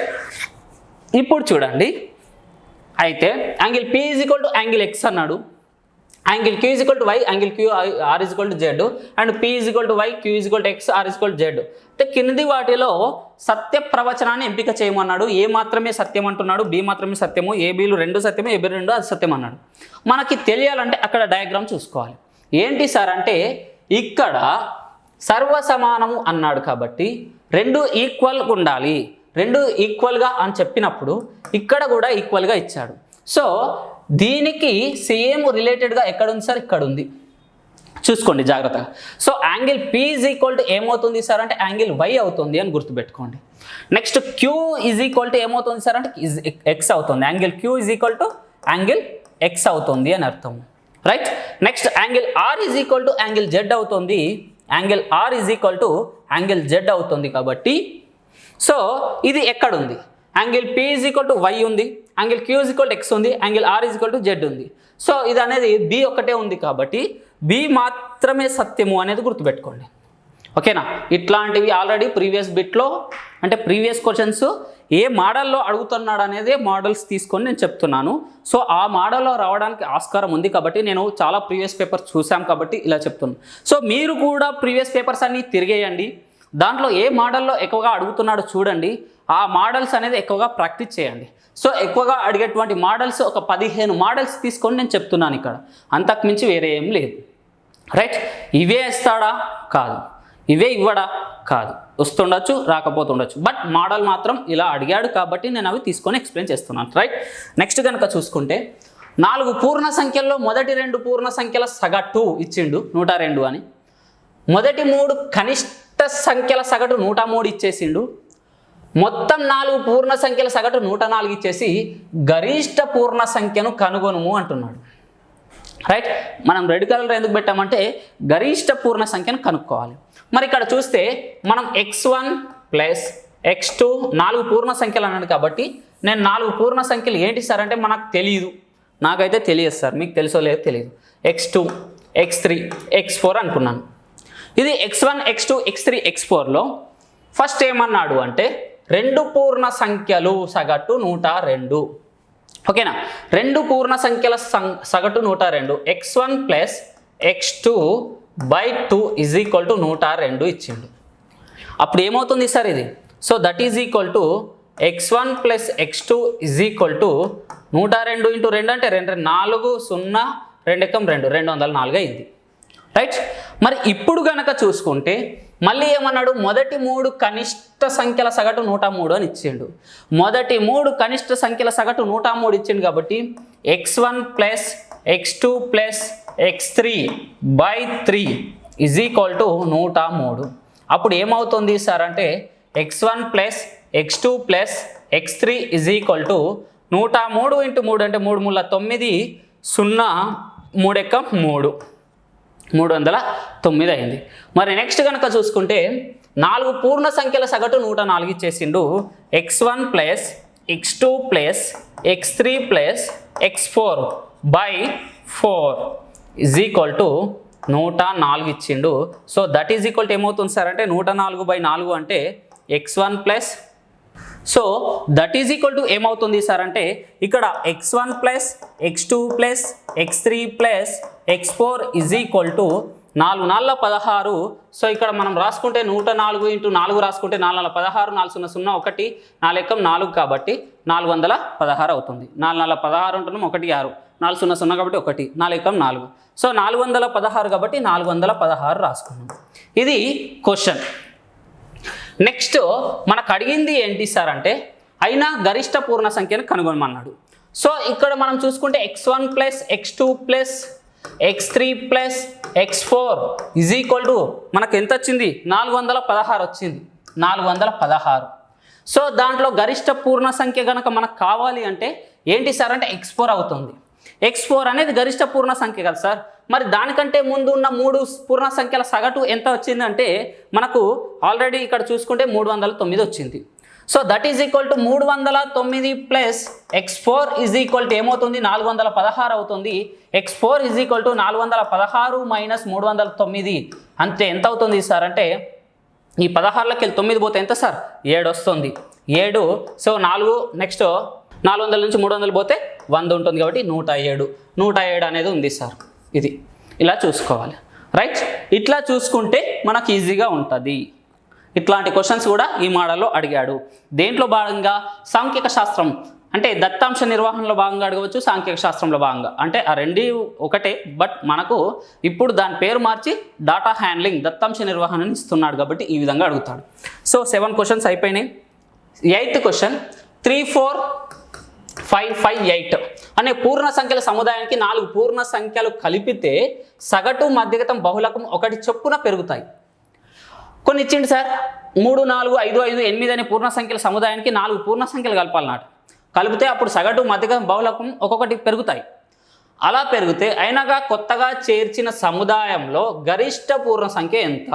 ఇప్పుడు చూడండి, అయితే యాంగిల్ P = యాంగిల్ X అన్నాడు, angle Q = Y, angle QR = Z, and P = Y, Q = X, R = Z. అంటే కింది వాటిలో సత్య ప్రవచనాన్ని ఎంపిక చేయమన్నాడు. ఏ మాత్రమే సత్యం అంటున్నాడు, బి మాత్రమే సత్యము, ఏబీలు 2 సత్యము, ఏబీ 2 అసత్యం అన్నాడు. మనకి తెలియాలంటే అక్కడ డయాగ్రామ్ చూసుకోవాలి. ఏంటి సార్ అంటే ఇక్కడ సర్వసమానము అన్నాడు కాబట్టి 2 ఈక్వల్గా ఉండాలి, 2 ఈక్వల్గా అని చెప్పినప్పుడు ఇక్కడ కూడా ఈక్వల్గా ఇచ్చాడు. సో దీనికి సేమ్ రిలేటెడ్గా ఎక్కడ ఉంది సార్? ఇక్కడ ఉంది, చూసుకోండి జాగ్రత్తగా. సో యాంగిల్ P = ఏమవుతుంది సార్ అంటే యాంగిల్ Y అవుతుంది అని గుర్తుపెట్టుకోండి. నెక్స్ట్ Q = ఏమవుతుంది సార్ అంటే X అవుతుంది. యాంగిల్ Q = యాంగిల్ X అవుతుంది అని అర్థం, right. Next angle R = angle Z అవుతుంది. యాంగిల్ R = యాంగిల్ Z అవుతుంది కాబట్టి సో ఇది ఎక్కడుంది? యాంగిల్ P = Y ఉంది, యాంగిల్ Q = X ఉంది, యాంగిల్ R = Z ఉంది. సో ఇది అనేది B ఒక్కటే ఉంది కాబట్టి B మాత్రమే సత్యము అనేది గుర్తుపెట్టుకోండి, ఓకేనా. ఇట్లాంటివి ఆల్రెడీ ప్రీవియస్ బిట్లో అంటే ప్రీవియస్ క్వశ్చన్స్ ఏ మోడల్లో అడుగుతున్నాడు అనేది మోడల్స్ తీసుకొని నేను చెప్తున్నాను. సో ఆ మోడల్లో రావడానికి ఆస్కారం ఉంది కాబట్టి నేను చాలా ప్రీవియస్ పేపర్స్ చూసాం కాబట్టి ఇలా చెప్తున్నాను. సో మీరు కూడా ప్రీవియస్ పేపర్స్ అన్ని తిరిగేయండి, దాంట్లో ఏ మోడల్లో ఎక్కువగా అడుగుతున్నాడో చూడండి, ఆ మోడల్స్ అనేది ఎక్కువగా ప్రాక్టీస్ చేయండి. సో ఎక్కువగా అడిగేటువంటి మోడల్స్ ఒక 15 మోడల్స్ తీసుకొని నేను చెప్తున్నాను ఇక్కడ, అంతకుమించి వేరే ఏం లేదు. రైట్, ఇవే ఇస్తాడా? కాదు. ఇవే ఇవ్వడా? కాదు. వస్తుండొచ్చు, రాకపోతుండొచ్చు, బట్ మోడల్ మాత్రం ఇలా అడిగాడు కాబట్టి నేను అవి తీసుకొని ఎక్స్ప్లెయిన్ చేస్తున్నాను. రైట్, నెక్స్ట్ కనుక చూసుకుంటే 4 పూర్ణ సంఖ్యల్లో మొదటి 2 పూర్ణ సంఖ్యల సగటు ఇచ్చిండు 102 అని, మొదటి 3 కనిష్ట సంఖ్యల సగటు 103 ఇచ్చేసిండు, మొత్తం 4 పూర్ణ సంఖ్యల సగటు 104 ఇచ్చేసి గరిష్ట పూర్ణ సంఖ్యను కనుగొనుము అంటున్నాడు. రైట్, మనం రెడ్ కలర్ ఎందుకు పెట్టామంటే గరిష్ట పూర్ణ సంఖ్యను కనుక్కోవాలి. మరి ఇక్కడ చూస్తే మనం x1 ప్లస్ x2 4 పూర్ణ సంఖ్యలు అన్నాడు కాబట్టి నేను 4 పూర్ణ సంఖ్యలు ఏంటి సార్ అంటే మనకు తెలియదు, నాకైతే తెలియదు సార్, మీకు తెలుసో లేదో తెలియదు. x2 x3 x4 అనుకున్నాను. ఇది x1 x2 x3 x4లో ఫస్ట్ ఏమన్నాడు అంటే 2 పూర్ణ సంఖ్యలు సగటు 102. ఓకేనా, 2 పూర్ణ సంఖ్యల సగటు 102, x1 plus x2 by 2 is equal to 102 ఇచ్చిండు. అప్పుడు ఏమవుతుంది సార్ ఇది? So that is equal to x1 plus x2 is equal to 102 into 2 అంటే 2 4 0 2 ఎకం 2 204 అయింది. రైట్, మరి ఇప్పుడు గనక చూసుకుంటే మళ్ళీ ఏమన్నాడు, మొదటి 3 కనిష్ట సంఖ్యల సగటు 103 అని ఇచ్చిండు. మొదటి 3 కనిష్ట సంఖ్యల సగటు 103 ఇచ్చిండు కాబట్టి x1 plus x2 plus x3 by 3 is equal to 103. అప్పుడు ఏమవుతుంది సార్ అంటే x1 plus x2 plus x3 is equal to 103 into 3 అంటే 3 3 9 0 3 ఎకం 3 309 అయింది. మరి నెక్స్ట్ కనుక చూసుకుంటే 4 పూర్ణ సంఖ్యల సగటు 104 ఇచ్చేసిండు. x1 plus x2 plus x3 plus x4 by 4 is equal to 104 ఇచ్చిండు. So that is equal to ఏమవుతుంది సార్ అంటే 104 బై 4 అంటే x1 plus, so that is equal to ఏమవుతుంది సార్ అంటే ఇక్కడ x1 plus x2 plus x3 plus x4 is equal to 4 4 16. So ఇక్కడ మనం రాసుకుంటే 104 ఇంటూ 4 రాసుకుంటే 4 16 4 0 0 1 4 ఎకం 4 కాబట్టి 416 అవుతుంది. 4 4 16 ఉంటున్నాం 1 6 4 0 0 కాబట్టి 1 4 ఎకం 4. సో 416 కాబట్టి 416 రాసుకున్నాం. ఇది క్వశ్చన్. నెక్స్ట్ మనకు అడిగింది ఏంటి సార్ అంటే అయినా గరిష్ట పూర్ణ సంఖ్యను కనుగొనమన్నాడు. సో ఇక్కడ మనం చూసుకుంటే x1 plus x2 plus x3 plus x4 is equal to మనకు ఎంత వచ్చింది? 416 వచ్చింది. 416. సో దాంట్లో గరిష్ట పూర్ణ సంఖ్య కనుక మనకు కావాలి అంటే ఏంటి సార్ అంటే x4 అవుతుంది. x4 అనేది గరిష్ట పూర్ణ సంఖ్య కదా సార్. మరి దానికంటే ముందు ఉన్న 3 పూర్ణ సంఖ్యల సగటు ఎంత వచ్చిందంటే మనకు ఆల్రెడీ ఇక్కడ చూసుకుంటే 309 వచ్చింది. So that is equal to 309 plus x4 is equal to ఏమవుతుంది? 416 అవుతుంది. x4 is equal to 416 minus 309 అంతే ఎంత అవుతుంది సార్ అంటే ఈ 16లోకి వెళ్ళి 9 పోతే ఎంత సార్? 7 వస్తుంది. 7. సో 4 నెక్స్ట్ 400 నుంచి 300 పోతే 100 ఉంటుంది కాబట్టి 107. 107 అనేది ఉంది సార్. ఇది ఇలా చూసుకోవాలి. రైట్, ఇట్లా చూసుకుంటే మనకు ఈజీగా ఉంటుంది. ఇట్లాంటి క్వశ్చన్స్ కూడా ఈ మోడల్లో అడిగాడు. దేంట్లో భాగంగా సాంఖ్యక శాస్త్రం అంటే దత్తాంశ నిర్వహణలో భాగంగా అడగవచ్చు, సాంఖ్యక శాస్త్రంలో భాగంగా అంటే ఆ రెండు ఒకటే, బట్ మనకు ఇప్పుడు దాని పేరు మార్చి డాటా హ్యాండ్లింగ్ దత్తాంశ నిర్వహణని ఇస్తున్నాడు కాబట్టి ఈ విధంగా అడుగుతాడు. సో 7 క్వశ్చన్స్ అయిపోయినాయి. 8th క్వశ్చన్ 3 4 5 5 8 అనే పూర్ణ సంఖ్యల సముదాయానికి 4 పూర్ణ సంఖ్యలు కలిపితే సగటు మధ్యగతం బహుళకం 1 చొప్పున పెరుగుతాయి. కొన్ని ఇచ్చిండు సార్ 3 4 5 5 8 అనే పూర్ణ సంఖ్యల సముదాయానికి 4 పూర్ణ సంఖ్యలు కలపాలన్నమాట. కలిపితే అప్పుడు సగటు మధ్యగతం బహుళకం ఒక్కొక్కటి పెరుగుతాయి. అలా పెరిగితే అయినగా కొత్తగా చేర్చిన సముదాయంలో గరిష్ట పూర్ణ సంఖ్య ఎంత?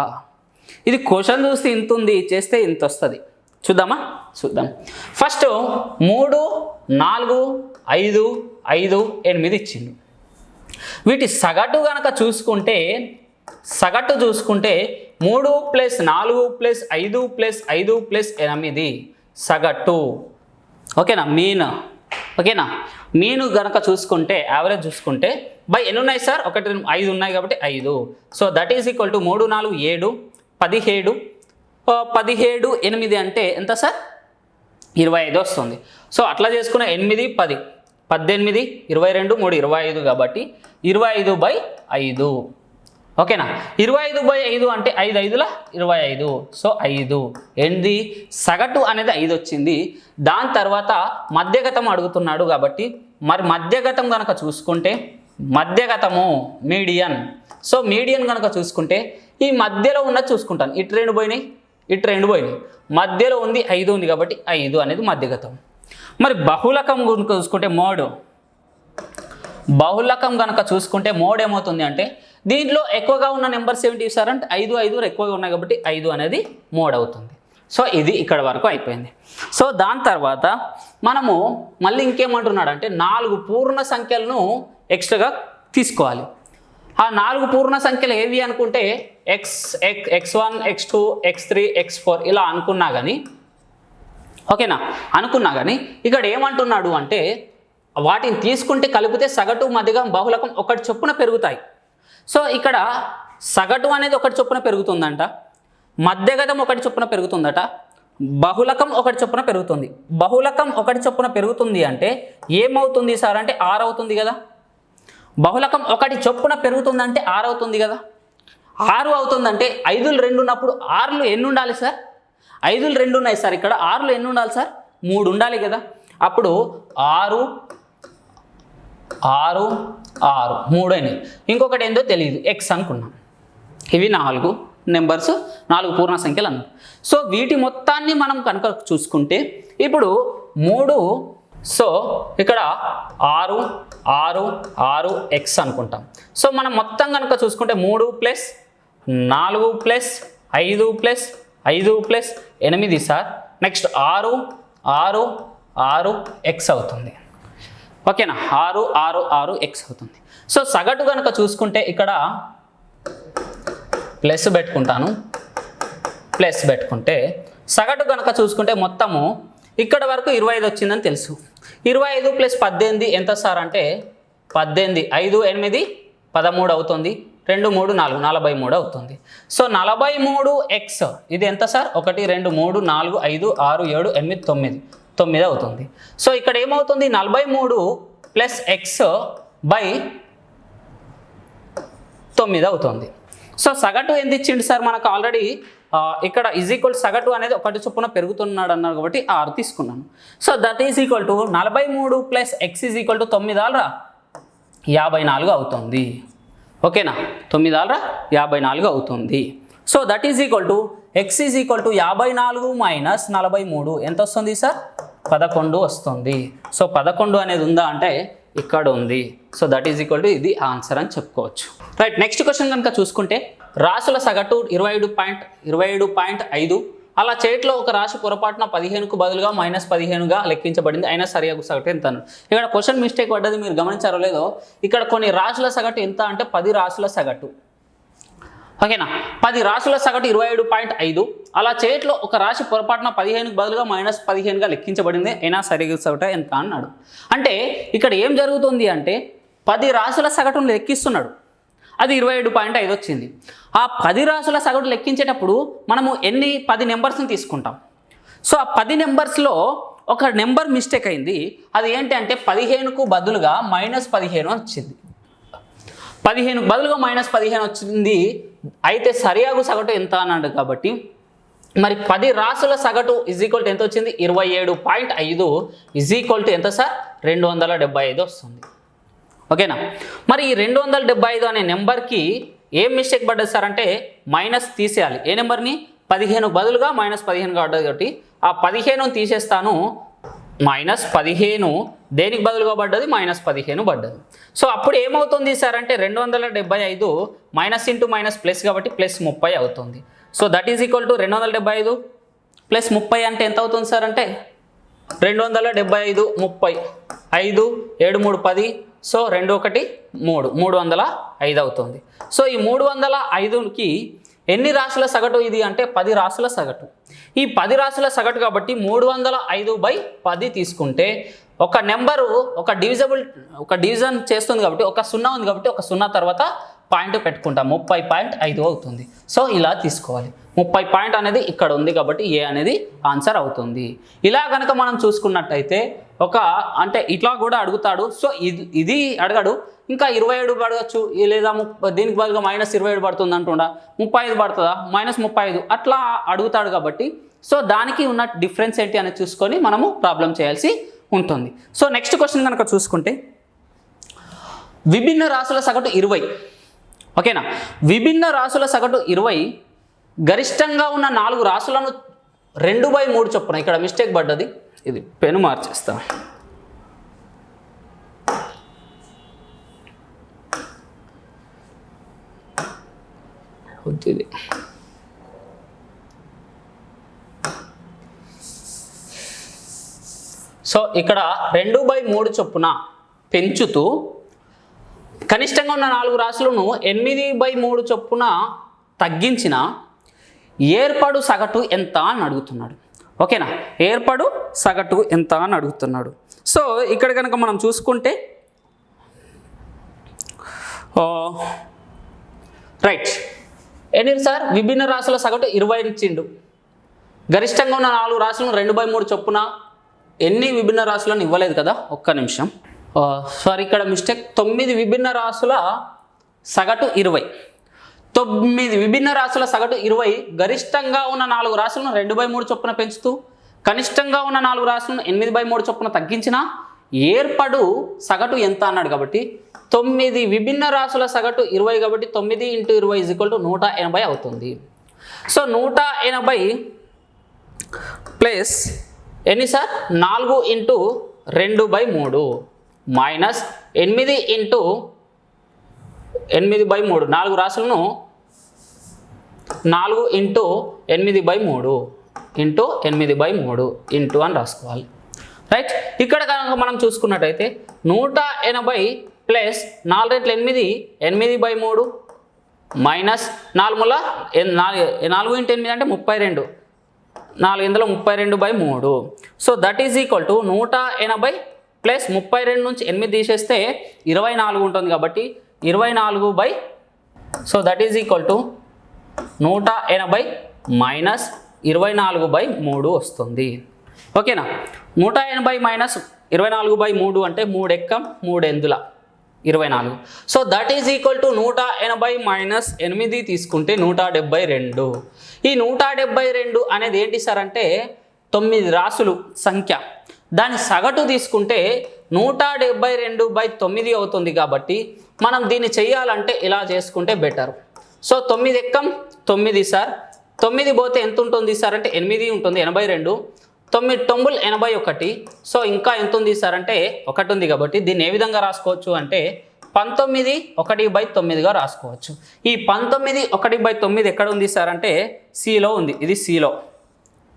ఇది క్వశ్చన్ చూస్తే ఇంత ఉంది, చేస్తే ఇంత వస్తుంది. చూద్దామా? చూద్దాం. ఫస్ట్ 3 4 5 5 8 ఇచ్చిండు. వీటి సగటు కనుక చూసుకుంటే 3 + 4 + 5 + 5 + 8 సగటు. ఓకేనా, మీన్. ఓకేనా, మీను గనక చూసుకుంటే యావరేజ్ చూసుకుంటే బై ఎన్ని ఉన్నాయి సార్, 1 5 ఉన్నాయి కాబట్టి 5. So that is equal to 3 4 7 17 17 8 అంటే ఎంత సార్, 25 వస్తుంది. సో అట్లా చేసుకున్న 8 10 18 22 3 25 కాబట్టి 25/5. ఓకేనా, 25/5 అంటే 5 5ల 25. సో 5 ఏంది, సగటు అనేది 5 వచ్చింది. దాని తర్వాత మధ్యగతం అడుగుతున్నాడు కాబట్టి మరి మధ్యగతం కనుక చూసుకుంటే మధ్యగతము మీడియన్. సో మీడియన్ కనుక చూసుకుంటే ఈ మధ్యలో ఉన్నది చూసుకుంటాను, ఇటు 2 పోయినాయి ఇటు 2 పోయినాయి, మధ్యలో ఉంది 5 ఉంది కాబట్టి 5 అనేది మధ్యగతం. మరి బహుళకం కనుక చూసుకుంటే మోడ్, బహుళకం కనుక చూసుకుంటే మోడ్ ఏమవుతుంది అంటే దీంట్లో ఎక్కువగా ఉన్న నెంబర్స్ ఏమిటి సార్ అంటే 5 5 ఎక్కువగా ఉన్నాయి కాబట్టి 5 అనేది మోడ్ అవుతుంది. సో ఇది ఇక్కడ వరకు అయిపోయింది. సో దాని తర్వాత మనము మళ్ళీ ఇంకేమంటున్నాడు అంటే 4 పూర్ణ సంఖ్యలను ఎక్స్ట్రాగా తీసుకోవాలి. ఆ 4 పూర్ణ సంఖ్యలు ఏవి అనుకుంటే x1 x2 x3 x4 ఇలా అనుకున్నా కానీ, ఓకేనా, అనుకున్నా కానీ ఇక్కడ ఏమంటున్నాడు అంటే వాటిని తీసుకుంటే కలిపితే సగటు మధ్యగం బహుళకం ఒకటి చొప్పున పెరుగుతాయి. సో ఇక్కడ సగటు అనేది ఒకటి చొప్పున పెరుగుతుందంట, మధ్యగతం ఒకటి చొప్పున పెరుగుతుందట, బహుళకం ఒకటి చొప్పున పెరుగుతుంది. బహుళకం ఒకటి చొప్పున పెరుగుతుంది అంటే ఏమవుతుంది సార్ అంటే 6 అవుతుంది కదా. బహుళకం ఒకటి చొప్పున పెరుగుతుందంటే 6 అవుతుంది కదా. 6 అవుతుందంటే 5లు 2 ఉన్నప్పుడు 6లు ఎన్ని ఉండాలి సార్, 5లు 2 ఉన్నాయి సార్, ఇక్కడ 6లు ఎన్ని ఉండాలి సార్, 3 ఉండాలి కదా. అప్పుడు 6 6 6 3 అయినాయి. ఇంకొకటి ఏందో తెలియదు, ఎక్స్ అనుకున్నాం. ఇవి 4 నెంబర్స్, 4 పూర్ణ సంఖ్యలు అన్నారు. సో వీటి మొత్తాన్ని మనం కనుక చూసుకుంటే ఇప్పుడు 3, సో ఇక్కడ 6 6 6 ఎక్స్ అనుకుంటాం. సో మనం మొత్తం కనుక చూసుకుంటే 3 + 4 + 5 + 5 + 8 సార్. నెక్స్ట్ 6 6 6 ఎక్స్ అవుతుంది. ఓకేనా, 6 6 6 ఎక్స్ అవుతుంది. సో సగటు కనుక చూసుకుంటే ఇక్కడ ప్లస్ పెట్టుకుంటాను, ప్లస్ పెట్టుకుంటే సగటు కనుక చూసుకుంటే మొత్తము ఇక్కడ వరకు 25 వచ్చిందని తెలుసు. 25 + 18 ఎంత సార్ అంటే 18 5 8 13 అవుతుంది. 2 3 4 43 అవుతుంది. సో 43 ఎక్స్ ఇది ఎంత సార్, 1 2 3 4 5 6 7 8 9 9 అవుతుంది. సో ఇక్కడ ఏమవుతుంది 43 + x బై 9 అవుతుంది. సో సగటు ఎంత ఇచ్చిండు సార్ మనకు ఆల్రెడీ ఇక్కడ ఈజ్ ఈక్వల్ సగటు అనేది ఒకటి చొప్పున పెరుగుతున్నాడు అన్నారు కాబట్టి 6 తీసుకున్నాను. So that is equal to 43 + x is equal to 9 54 అవుతుంది. ఓకేనా, 9 54 అవుతుంది. So that is equal to x is equal to 54 - 43 ఎంత వస్తుంది సార్, 11 వస్తుంది. సో 11 అనేది ఉందా అంటే ఇక్కడ ఉంది. So that is equal to ఇది ఆన్సర్ అని చెప్పుకోవచ్చు. రైట్, నెక్స్ట్ క్వశ్చన్ కనుక చూసుకుంటే రాసుల సగటు 27.5 అలా చేతిలో ఒక రాశి పొరపాటున 15కు బదులుగా -15గా లెక్కించబడింది, అయినా సరిగా సగటు ఎంత. ఇక్కడ క్వశ్చన్ మిస్టేక్ పడ్డది, మీరు గమనించారో లేదో. ఇక్కడ కొన్ని రాశుల సగటు ఎంత అంటే 10 రాశుల సగటు. ఓకేనా, 10 రాశుల సగటు 27.5 అలా చేతిలో ఒక రాశి పొరపాటున 15కు బదులుగా -15గా లెక్కించబడింది, అయినా సరిగా సగటు ఎంత అన్నాడు. అంటే ఇక్కడ ఏం జరుగుతుంది అంటే 10 రాశుల సగటును లెక్కిస్తున్నాడు, అది 27.5 వచ్చింది. ఆ 10 రాశుల సగటు లెక్కించేటప్పుడు మనము 10 నెంబర్స్ని తీసుకుంటాం. సో ఆ 10 నెంబర్స్లో ఒక నెంబర్ మిస్టేక్ అయింది. అది ఏంటి అంటే 15కు బదులుగా -15 వచ్చింది. 15కు బదులుగా -15 వచ్చింది. అయితే సరియాగు సగటు ఎంత అన్నాడు కాబట్టి మరి 10 రాశుల సగటు ఈజ్ ఈక్వల్ టు ఎంత వచ్చింది, 27.5 ఈజ్ ఈక్వల్ టు ఎంత సార్, 275 వస్తుంది. ఓకేనా, మరి ఈ 275 అనే నెంబర్కి ఏం మిస్టేక్ పడ్డది సార్ అంటే మైనస్ తీసేయాలి. ఏ నెంబర్ని, 15కు బదులుగా -15 పడ్డది కాబట్టి ఆ 15ను తీసేస్తాను. -15 దేనికి బదులుగా పడ్డది, -15 పడ్డది. సో అప్పుడు ఏమవుతుంది సార్ అంటే 275 మైనస్ ఇంటూ మైనస్ ప్లస్ కాబట్టి +30 అవుతుంది. So that is equal to 275 + 30 అంటే ఎంత అవుతుంది సార్ అంటే 275 30 5 7 3 10. సో 2 1 3 305 అవుతుంది. సో ఈ 305కి ఎన్ని రాశుల సగటు ఇది అంటే 10 రాశుల సగటు. ఈ ఈ 10 రాశుల సగటు కాబట్టి 305/10 తీసుకుంటే ఒక నెంబరు ఒక డివిజన్ చేస్తుంది కాబట్టి ఒక 0 ఉంది కాబట్టి ఒక 0 తర్వాత పాయింట్ పెట్టుకుంటాం 30.5 అవుతుంది. సో ఇలా తీసుకోవాలి. 30 పాయింట్ అనేది ఇక్కడ ఉంది కాబట్టి ఏ అనేది ఆన్సర్ అవుతుంది. ఇలా కనుక మనం చూసుకున్నట్టయితే అంటే ఇట్లా కూడా అడుగుతాడు. సో ఇది అడగడు, ఇంకా 27 పడవచ్చు, లేదా దీనికి బదులుగా -27 పడుతుంది అంటుండా, 35 పడుతుందా, -35 అట్లా అడుగుతాడు కాబట్టి సో దానికి ఉన్న డిఫరెన్స్ ఏంటి అనేది చూసుకొని మనము ప్రాబ్లం చేయాల్సి ఉంటుంది. సో నెక్స్ట్ క్వశ్చన్ కనుక చూసుకుంటే విభిన్న రాశుల సగటు 20. ఓకేనా, విభిన్న రాశుల సగటు 20 గరిష్టంగా ఉన్న 4 రాశులను 2/3 చొప్పున, ఇక్కడ మిస్టేక్ పడ్డది, ఇది పెను మార్చేస్తా. ఇది సో ఇక్కడ 2/3 చొప్పున పెంచుతూ కనిష్టంగా ఉన్న 4 రాశులను 8/3 చొప్పున తగ్గించిన ఏర్పడు సగటు ఎంత అని అడుగుతున్నాడు. ఓకేనా, ఏర్పడు సగటు ఎంత అని అడుగుతున్నాడు. సో ఇక్కడ కనుక మనం చూసుకుంటే రైట్, ఏంటి సార్, విభిన్న రాశుల సగటు 20 ఇచ్చిండు, గరిష్టంగా ఉన్న 4 రాశులను 2/3 చొప్పున ఎన్ని విభిన్న రాశులను ఇవ్వలేదు కదా, ఒక్క నిమిషం, సారీ ఇక్కడ మిస్టేక్, 9 విభిన్న రాశుల సగటు 20, 9 విభిన్న రాశుల సగటు 20 గరిష్టంగా ఉన్న 4 రాశులను 2/3 చొప్పున పెంచుతూ కనిష్టంగా ఉన్న 4 రాశులను 8/3 చొప్పున తగ్గించిన ఏర్పడు సగటు ఎంత అన్నాడు. కాబట్టి 9 విభిన్న రాశుల సగటు 20 కాబట్టి 9 × 20 = 180 అవుతుంది. సో 180 ప్లస్ ఎన్ని సార్, 4 × 2/3 మైనస్ 8 × 8/3, 4 రాశులను 4 × 8/3 × 8/3 ఇంటూ అని రాసుకోవాలి. రైట్, ఇక్కడ కనుక మనం చూసుకున్నట్టయితే 180 ప్లస్ 4 రెట్లు 8, 8/3 మైనస్ 4 × 8 అంటే 32, 4 ఇందులో 32/3. So that is equal to 180 plus 32 నుంచి 8 తీసేస్తే 24 ఉంటుంది కాబట్టి 24 so that is equal to 180 minus 24/3 వస్తుంది. ఓకేనా, 180 మైనస్ 24/3 అంటే 3 ఎక్కం 3 ఎందుల 24. So that is equal to 180 minus 8 తీసుకుంటే 172. ఈ 172 అనేది ఏంటి సార్ అంటే 9 రాశులు సంఖ్య, దాని సగటు తీసుకుంటే 172/9 అవుతుంది. కాబట్టి మనం దీన్ని చేయాలంటే ఇలా చేసుకుంటే బెటర్. సో 9 ఎక్కం 9 సార్, 9 పోతే ఎంత ఉంటుంది సార్ అంటే 8 ఉంటుంది, 82, 9 9 81. సో ఇంకా ఎంత ఉంది సార్ అంటే 1 ఉంది. కాబట్టి దీన్ని ఏ విధంగా రాసుకోవచ్చు అంటే 19 1/9గా రాసుకోవచ్చు. ఈ 19 1/9 ఎక్కడ ఉంది సార్ అంటే సిలో ఉంది, ఇది సిలో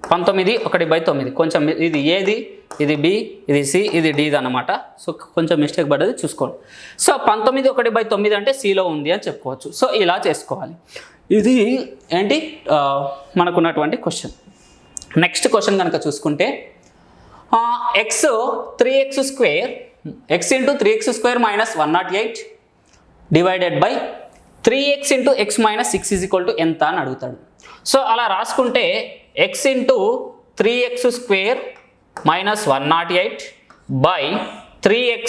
19 1/9. కొంచెం ఇది ఏది, ఇది బి, ఇది సి, ఇది డిది అన్నమాట. సో కొంచెం మిస్టేక్ పడ్డది చూసుకోండి. సో 19 1/9 అంటే సిలో ఉంది అని చెప్పుకోవచ్చు. సో ఇలా చేసుకోవాలి. ఇది ఏంటి మనకున్నటువంటి క్వశ్చన్. నెక్స్ట్ క్వశ్చన్ కనుక చూసుకుంటే X 3x² x × 3x² - 108 divided by 3x × x - 6 ఎంత అని అడుగుతాడు. సో అలా రాసుకుంటే x × 3x² - 108 by 3x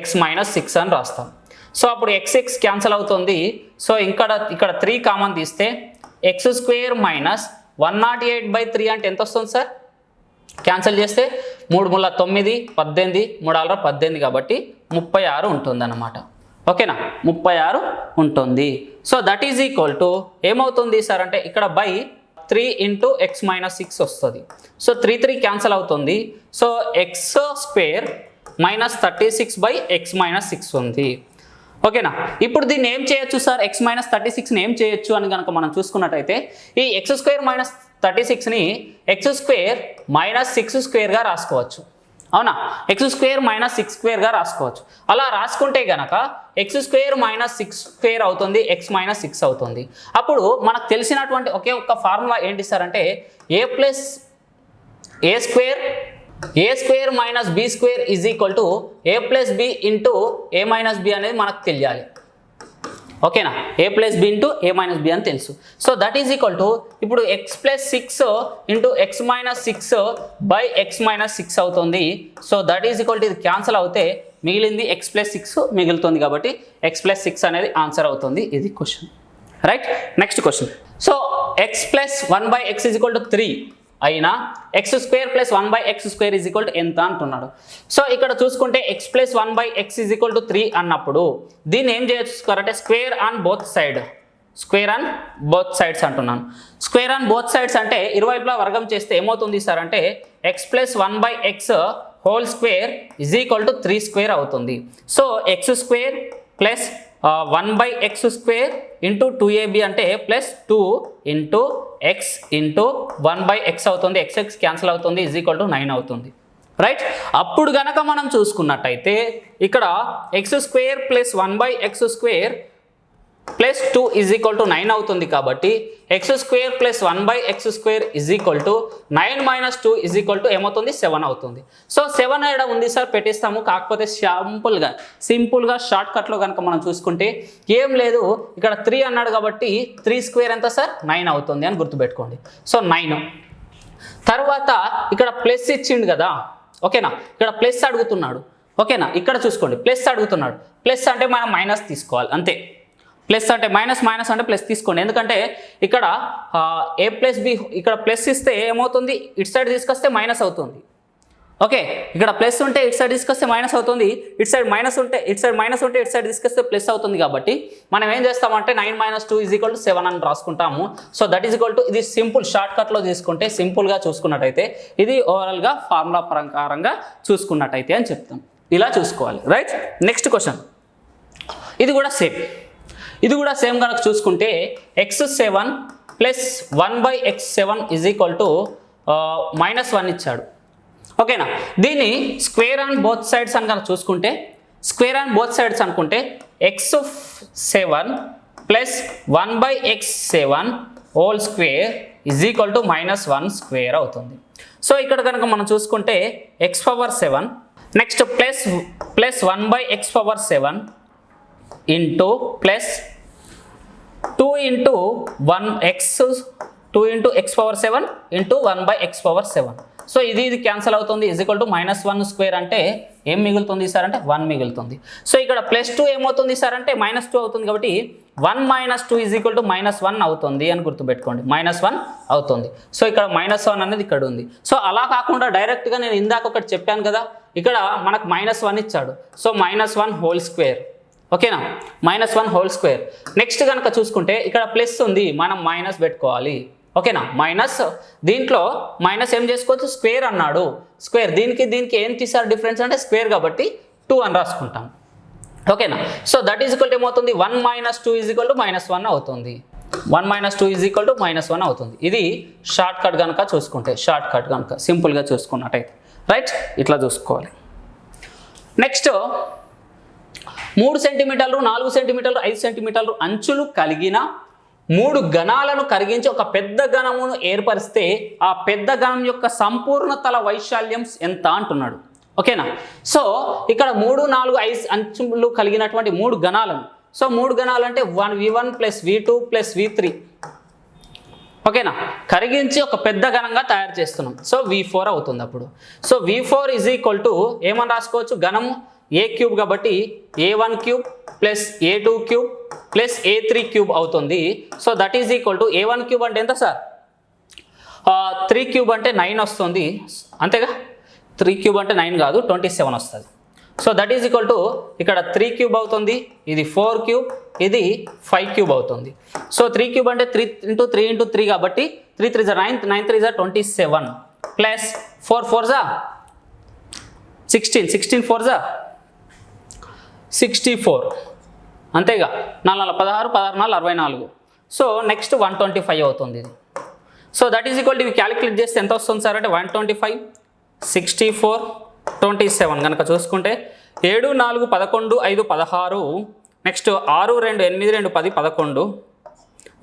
x - 6 అని రాస్తాం. సో అప్పుడు x క్యాన్సిల్ అవుతుంది. సో ఇక్కడ 3 కామన్ తీస్తే x² - 108/3 అంటే ఎంత వస్తుంది సార్, క్యాన్సిల్ చేస్తే 3 × 9 18, 3 × 18 కాబట్టి 36 ఉంటుంది అన్నమాట. ఓకేనా, 36 ఉంటుంది. So that is equal to ఏమవుతుంది సార్ అంటే ఇక్కడ బై 3 × x - 6 వస్తుంది. సో 3 క్యాన్సిల్ అవుతుంది. సో x² - 36/x - 6 ఉంది. ఓకేనా, ఇప్పుడు దీన్ని ఏం చేయొచ్చు సార్, x - 36ని ఏం చేయొచ్చు అని కనుక మనం చూసుకున్నట్టయితే ఈ x² - 36ని x² - 6² రాసుకోవచ్చు. అవునా, x² - 6² రాసుకోవచ్చు. అలా రాసుకుంటే గనక ఎక్స్ స్క్వేర్ మైనస్ 6 స్క్వేర్ అవుతుంది, ఎక్స్ మైనస్ 6 అవుతుంది. అప్పుడు మనకు తెలిసినటువంటి ఒకే ఒక్క ఫార్ములా ఏంటి సార్ అంటే A plus A square minus B square is equal to A plus B into A minus B అనేది మనకు తెలియాలి. ఓకేనా, A plus B into A minus B అని తెలుసు. So that is equal to ఇప్పుడు x plus 6 into x minus 6 by x minus 6 అవుతుంది. So that is equal to ఇది cancel అవుతే మిగిలింది ఎక్స్ ప్లస్ 6 మిగులుతుంది, కాబట్టి ఎక్స్ ప్లస్ 6 అనేది ఆన్సర్ అవుతుంది. ఇది question, right. Next question. So X plus 1 by X is equal to 3 అయినా X square plus 1 by X square is equal to ఎంత అంటున్నాడు. సో ఇక్కడ చూసుకుంటే X plus 1 by X is equal to 3 అన్నప్పుడు దీన్ని ఏం చేసుకోవాలంటే స్క్వేర్ ఆన్ బోత్ సైడ్స్ అంటున్నాను. స్క్వేర్ ఆన్ బోత్ సైడ్స్ అంటే ఇరువైపులా వర్గం చేస్తే ఏమవుతుంది సార్ అంటే X plus 1 by X whole square is equal to 3 square అవుతుంది. So X square plus 1 by X square into 2ab అంటే plus 2 into X into 1 by X అవుతుంది. ఎక్స్ క్యాన్సిల్ అవుతుంది, ఈజ్ ఈక్వల్ టు 9 అవుతుంది, right. అప్పుడు గనక మనం చూసుకున్నట్టయితే ఇక్కడ X square plus 1 by X square plus 2 is equal to 9 అవుతుంది. కాబట్టి X square plus 1 by X square is equal to 9 minus 2 is equal to ఏమవుతుంది 7 అవుతుంది. సో 7 ఏడ ఉంది సార్ పెట్టిస్తాము. కాకపోతే సింపుల్గా షార్ట్ కట్లో కనుక మనం చూసుకుంటే ఏం లేదు, ఇక్కడ 3 అన్నాడు కాబట్టి 3 స్క్వేర్ ఎంత సార్ 9 అవుతుంది అని గుర్తుపెట్టుకోండి. సో 9 తర్వాత ఇక్కడ ప్లస్ ఇచ్చిండు కదా, ఓకేనా, ఇక్కడ ప్లస్ అడుగుతున్నాడు, ఓకేనా. ఇక్కడ చూసుకోండి ప్లస్ అడుగుతున్నాడు, ప్లస్ అంటే మనం మైనస్ తీసుకోవాలి అంతే. ప్లస్ అంటే మైనస్ అంటే ప్లస్ తీసుకోండి, ఎందుకంటే ఇక్కడ ఏ ప్లస్ బి ఇక్కడ ప్లస్ ఇస్తే ఏమవుతుంది ఇటు సైడ్ తీసుకొస్తే మైనస్ అవుతుంది. ఓకే, ఇక్కడ ప్లస్ ఉంటే ఇటు సైడ్ తీసుకొస్తే మైనస్ అవుతుంది, ఇటు సైడ్ మైనస్ ఉంటే ఇటు సైడ్ తీసుకొస్తే ప్లస్ అవుతుంది. కాబట్టి మనం ఏం చేస్తామంటే 9 మైనస్ 2 ఈజ్ ఈక్వల్ టు 7 అని రాసుకుంటాము. So that is equal to ఇది సింపుల్ షార్ట్ కట్లో తీసుకుంటే సింపుల్గా చూసుకున్నట్టయితే ఇది ఓవరాల్గా ఫార్ములా ప్రకారంగా చూసుకున్నట్టయితే అని చెప్తాం. ఇలా చూసుకోవాలి, రైట్. Next question. ఇది కూడా సేమ్ కనుక చూసుకుంటే x7 plus 1 by x7 is equal to -1 ఇచ్చాడు, ఓకేనా. దీన్ని స్క్వేర్ ఆన్ బోత్ సైడ్స్ అని కనుక చూసుకుంటే x7 plus 1 by x7 whole square is equal to -1 square అవుతుంది. సో ఇక్కడ కనుక మనం చూసుకుంటే x⁴ next plus 1 by x⁴ into plus 2 into 2 into x⁴ into 1 by x⁴. So ఇది క్యాన్సల్ అవుతుంది, ఈజ్ ఈక్వల్ టు -1 స్క్వేర్ అంటే ఏం మిగులుతుంది సార్ అంటే 1 మిగులుతుంది. సో ఇక్కడ +2 ఏమవుతుంది సార్ అంటే -2 అవుతుంది. కాబట్టి 1 మైనస్ 2 ఈజ్ ఈక్వల్ టు -1 అవుతుంది అని గుర్తుపెట్టుకోండి, -1 అవుతుంది. సో ఇక్కడ -1 అనేది ఇక్కడ ఉంది. సో అలా కాకుండా డైరెక్ట్గా నేను ఇందాక ఒకటి చెప్పాను కదా, ఇక్కడ మనకు -1 ఇచ్చాడు. సో -1 హోల్ స్క్వేర్, ఓకేనా, -1 హోల్ స్క్వేర్. నెక్స్ట్ కనుక చూసుకుంటే ఇక్కడ ప్లస్ ఉంది, మనం మైనస్ పెట్టుకోవాలి, ఓకేనా. మైనస్ దీంట్లో మైనస్ ఏం చేసుకోవచ్చు స్క్వేర్ అన్నాడు, స్క్వేర్ దీనికి ఏం తీసారు డిఫరెన్స్ అంటే స్క్వేర్ కాబట్టి 2 అని రాసుకుంటాం, ఓకేనా. So that is equal to ఏమవుతుంది 1 మైనస్ 2 ఈజ్ ఈక్వల్ టు -1 అవుతుంది. 1 మైనస్ 2 ఈజ్ ఈక్వల్ టు -1 అవుతుంది. ఇది షార్ట్ కట్ కనుక చూసుకుంటే, సింపుల్గా చూసుకున్నట్టయితే, రైట్. ఇట్లా చూసుకోవాలి. నెక్స్ట్ 3 సెంటీమీటర్లు 4 సెంటీమీటర్లు 5 సెంటీమీటర్లు అంచులు కలిగిన 3 ఘనాలను కరిగించి ఒక పెద్ద ఘనమును ఏర్పరిస్తే ఆ పెద్ద ఘనం యొక్క సంపూర్ణ తల వైశాల్యం ఎంత అంటున్నాడు, ఓకేనా. సో ఇక్కడ 3, 4, 5 అంచులు కలిగినటువంటి 3 ఘనాలను, సో 3 ఘనాలు అంటే v1 plus v2 plus v3, ఓకేనా, కరిగించి ఒక పెద్ద ఘనంగా తయారు చేస్తున్నాం. సో v4 అవుతుంది అప్పుడు. So v4 is equal to ఏమని రాసుకోవచ్చు, ఘనము a క్యూబ్ కాబట్టి a1 cube plus a2 cube plus a3 cube అవుతుంది. So that is equal to a1 cube అంటే ఎంత సార్ 3 క్యూబ్ అంటే 9 వస్తుంది, అంతేగా. 3 క్యూబ్ అంటే 9 కాదు 27 వస్తుంది. So that is equal to ఇక్కడ 3 క్యూబ్ అవుతుంది, ఇది 4 క్యూబ్, ఇది 5 క్యూబ్ అవుతుంది. సో 3 క్యూబ్ అంటే 3 ఇంటూ 3 ఇంటూ 3 కాబట్టి 3 3 9, 9 3 27 ప్లస్ 4 4 16, 16 4 64, అంతేగా. 4 16, 16 64. సో నెక్స్ట్ 125 అవుతుంది ఇది. So that is equal to ఇవి క్యాలిక్యులేట్ చేస్తే ఎంత వస్తుంది సార్ అంటే 125, 64, 27 కనుక చూసుకుంటే 7 4 11 5 16 next 6 2 8 2 10 11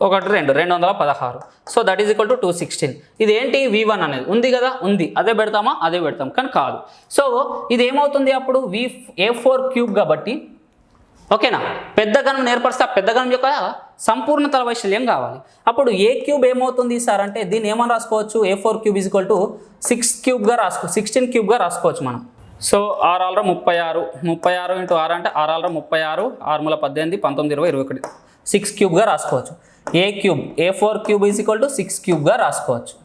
1 2 216. So that is equal to 216. ఇది ఏంటి V1 అనేది ఉంది కదా, ఉంది, అదే పెడతామా, అదే పెడతాం, కానీ కాదు. సో ఇది ఏమవుతుంది అప్పుడు A4 క్యూబ్ కాబట్టి, ఓకేనా, పెద్ద గణం ఏర్పరిస్తే ఆ పెద్ద గణం యొక్క సంపూర్ణ తల వైశాల్యం కావాలి. అప్పుడు ఏ క్యూబ్ ఏమవుతుంది సార్ అంటే దీన్ని ఏమని రాసుకోవచ్చు, A4 cube is equal to 16 క్యూబ్గా రాసుకోవచ్చు మనం. సో 6 6 36, 36 ఇంటూ 6 అంటే 6 6 36, 6 18 19 20 21, 6 క్యూబ్గా రాసుకోవచ్చు. A4 cube is equal to 6 క్యూబ్గా రాసుకోవచ్చు,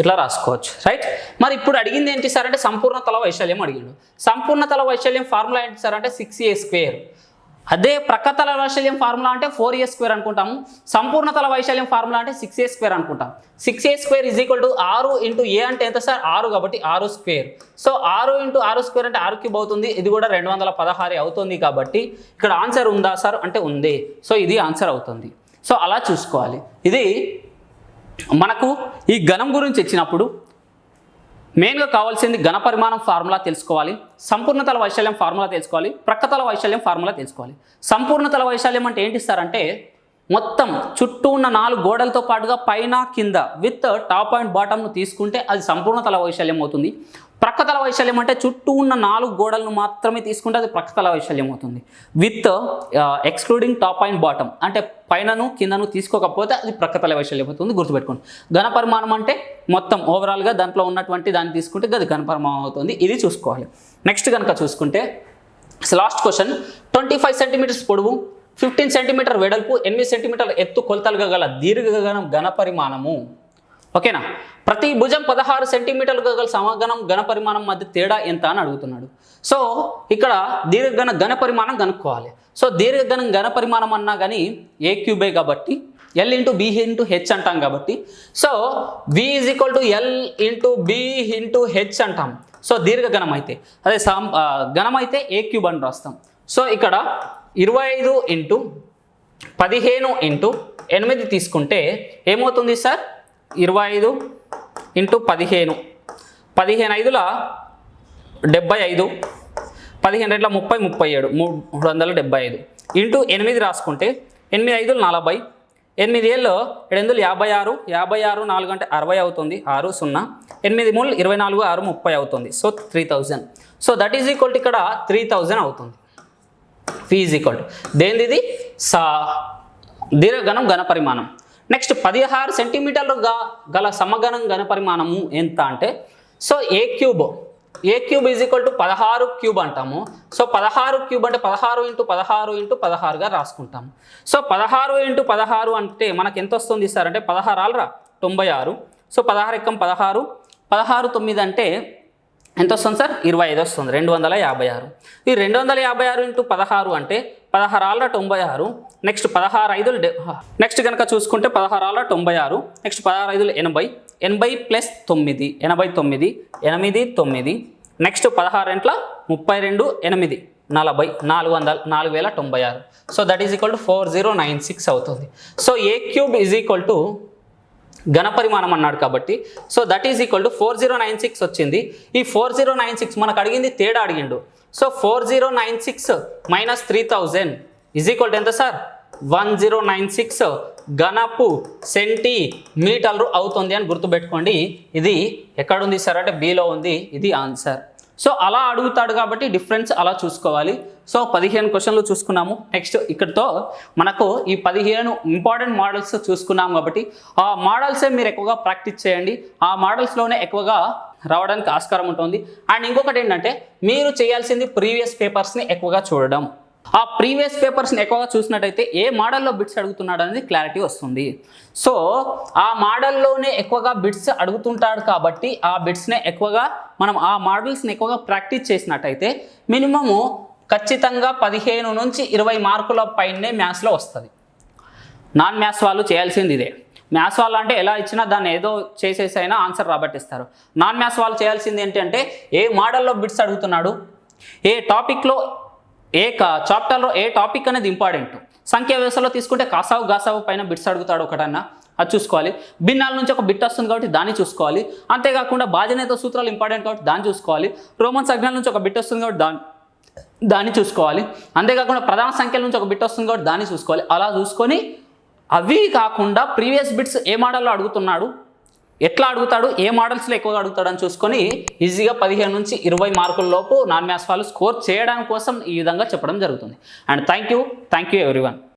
ఇట్లా రాసుకోవచ్చు, రైట్. మరి ఇప్పుడు అడిగింది ఏంటి సార్ అంటే సంపూర్ణ తల వైశాల్యం అడిగిండు. సంపూర్ణ తల వైశాల్యం ఫార్ములా ఏంటి సార్ అంటే 6a². అదే ప్రక్క తల వైశాల్యం ఫార్ములా అంటే 4a² అనుకుంటాము. సంపూర్ణ తల వైశాల్యం ఫార్ములా అంటే 6a² అనుకుంటాం. 6a² is equal to 6 into A అంటే ఎంత సార్ 6 కాబట్టి 6². సో 6 ఇంటూ 6² అంటే 6 క్యూబ్ అవుతుంది. ఇది కూడా 216 అవుతుంది. కాబట్టి ఇక్కడ ఆన్సర్ ఉందా సార్ అంటే ఉంది. సో ఇది ఆన్సర్ అవుతుంది. సో అలా చూసుకోవాలి. ఇది మనకు ఈ ఘనం గురించి ఇచ్చినప్పుడు మెయిన్గా కావాల్సింది ఘన పరిమాణం ఫార్ములా తెలుసుకోవాలి, సంపూర్ణతల వైశాల్యం ఫార్ములా తెలుసుకోవాలి, ప్రక్కతల వైశాల్యం ఫార్ములా తెలుసుకోవాలి. సంపూర్ణతల వైశాల్యం అంటే ఏంటి సార్ అంటే మొత్తం చుట్టూ ఉన్న 4 గోడలతో పాటుగా పైన కింద విత్ టాప్ అండ్ బాటమ్ను తీసుకుంటే అది సంపూర్ణతల వైశాల్యం అవుతుంది. ప్రక్కతల వైశాల్యం అంటే చుట్టూ ఉన్న 4 గోడలను మాత్రమే తీసుకుంటే అది ప్రక్కతల వైశాల్యం అవుతుంది. With excluding top and bottom అంటే పైనను కిందను తీసుకోకపోతే అది ప్రక్కతల వైశాల్యం అవుతుంది. గుర్తుపెట్టుకోండి. ఘన పరిమాణం అంటే మొత్తం ఓవరాల్గా దాంట్లో ఉన్నటువంటి దాన్ని తీసుకుంటే అది ఘన పరిమాణం అవుతుంది. ఇది చూసుకోవాలి. నెక్స్ట్ కనుక చూసుకుంటే లాస్ట్ క్వశ్చన్ 25 సెంటీమీటర్స్ పొడవు, 15 సెంటీమీటర్ వెడల్పు, 8 సెంటీమీటర్ల ఎత్తు కొలతలుగా గల దీర్ఘగణం ఘన పరిమాణము. ఓకేనా. ప్రతి భుజం 16 సెంటీమీటర్లుగా గల సమగణం ఘన పరిమాణం మధ్య తేడా ఎంత అని అడుగుతున్నాడు. సో ఇక్కడ దీర్ఘగణ ఘన పరిమాణం కనుక్కోవాలి. సో దీర్ఘగణం ఘన పరిమాణం అన్నా కానీ ఏ క్యూబే కాబట్టి L into b into h అంటాం కాబట్టి so V is equal to L into b into h అంటాం. సో దీర్ఘగణం అయితే అదే ఘనం అయితే ఏ క్యూబ్ అని రాస్తాం. సో ఇక్కడ 25 ఇంటూ 15 ఇంటూ 8 తీసుకుంటే ఏమవుతుంది సార్ 25 ఇంటూ 15, 15 5ల 75, 15 2ల 30, 37, 375 ఇంటూ 8 రాసుకుంటే 8 5లు 40, 8 ఏళ్ళు 7 56, 56 4 అంటే 60 అవుతుంది. 6 0, 8 3 24, 6 30 అవుతుంది. So 3000. So that is equal to ఇక్కడ 3000 అవుతుంది. V ఈజ్ ఈక్వల్ టు దేనిది దీర్ఘగణం ఘన పరిమాణం. నెక్స్ట్ 16 సెంటీమీటర్లుగా గల సమగణం ఘన పరిమాణము ఎంత అంటే so A cube is equal to 16 cube అంటాము. సో 16 క్యూబ్ అంటే 16 ఇంటూ 16 ఇంటూ 16గా రాసుకుంటాము. సో 16 ఇంటూ 16 అంటే మనకు ఎంత వస్తుంది సార్ అంటే 16 ఆల్రా 96. సో 16 ఎక్కం 16, 16 9 అంటే ఎంత వస్తుంది సార్ 25 వస్తుంది. 256. ఈ 256 ఇంటూ 16 అంటే 16 ఆల్రా 96. నెక్స్ట్ 16 5లు నెక్స్ట్ కనుక చూసుకుంటే 16 ఆల్రా 96. Next 16 5లు 80, 80 plus 9 89, 8 9. Next 16 ఎంట్ల 32 8 40 4096. So that is equal to 4096 అవుతుంది. So A cube is equal to ఘన పరిమాణం అన్నాడు కాబట్టి so that is equal to 4096 వచ్చింది. ఈ 4096 మనకు అడిగింది తేడా అడిగిండు. So 4096 minus 3000 is equal to ఎంత సార్ 1096 ఘనపు సెంటీమీటర్లు అవుతుంది అని గుర్తుపెట్టుకోండి. ఇది ఎక్కడుంది సార్ అంటే బిలో ఉంది. ఇది ఆన్సర్. సో అలా అడుగుతాడు కాబట్టి డిఫరెన్స్ అలా చూసుకోవాలి. సో 15 క్వశ్చన్లు చూసుకున్నాము. నెక్స్ట్ ఇక్కడితో మనకు ఈ 15 ఇంపార్టెంట్ మోడల్స్ చూసుకున్నాము కాబట్టి ఆ మోడల్సే మీరు ఎక్కువగా ప్రాక్టీస్ చేయండి. ఆ మోడల్స్లోనే ఎక్కువగా రావడానికి ఆస్కారం ఉంటుంది. అండ్ ఇంకొకటి ఏంటంటే మీరు చేయాల్సింది ప్రీవియస్ పేపర్స్ని ఎక్కువగా చూడడం. ఆ ప్రీవియస్ పేపర్స్ని ఎక్కువగా చూసినట్టయితే ఏ మోడల్లో బిట్స్ అడుగుతున్నాడు అనేది క్లారిటీ వస్తుంది. సో ఆ మోడల్లోనే ఎక్కువగా బిట్స్ అడుగుతుంటాడు కాబట్టి ఆ బిట్స్నే ఎక్కువగా మనం ఆ మోడల్స్ని ఎక్కువగా ప్రాక్టీస్ చేసినట్టయితే మినిమము ఖచ్చితంగా 15 నుంచి 20 మార్కుల పైనే మ్యాథ్స్లో వస్తుంది. నాన్ మ్యాథ్స్ వాళ్ళు చేయాల్సింది ఇదే. మ్యాథ్స్ వాళ్ళు అంటే ఎలా ఇచ్చినా దాన్ని ఏదో చేసేసి అయినా ఆన్సర్ రాబట్టిస్తారు. నాన్ మ్యాథ్స్ వాళ్ళు చేయాల్సింది ఏంటంటే ఏ మోడల్లో బిట్స్ అడుగుతున్నాడు, ఏ టాపిక్లో ఏ చాప్టర్లో ఏ టాపిక్ అనేది ఇంపార్టెంట్. సంఖ్యా వ్యవస్థలో తీసుకుంటే కాసావు గాసావు పైన బిట్స్ అడుగుతాడు ఒకటన్నా, అది చూసుకోవాలి. భిన్నాల నుంచి ఒక బిట్ వస్తుంది కాబట్టి దాన్ని చూసుకోవాలి. అంతేకాకుండా భాజనేత సూత్రాలు ఇంపార్టెంట్ కాబట్టి దాన్ని చూసుకోవాలి. రోమన్ సంజ్ఞాల నుంచి ఒక బిట్ వస్తుంది కాబట్టి దాన్ని చూసుకోవాలి. అంతేకాకుండా ప్రధాన సంఖ్యల నుంచి ఒక బిట్ వస్తుంది కాబట్టి దాన్ని చూసుకోవాలి. అలా చూసుకొని అవి కాకుండా ప్రీవియస్ బిట్స్ ఏ మోడల్లో అడుగుతున్నాడు, ఎట్లా అడుగుతాడు, ఏ మోడల్స్లో ఎక్కువగా అడుగుతాడు అని చూసుకొని ఈజీగా 15 నుంచి 20 మార్కుల లోపు నాన్ మ్యాథ్స్ వాళ్ళు స్కోర్ చేయడం కోసం ఈ విధంగా చెప్పడం జరుగుతుంది. And thank you everyone.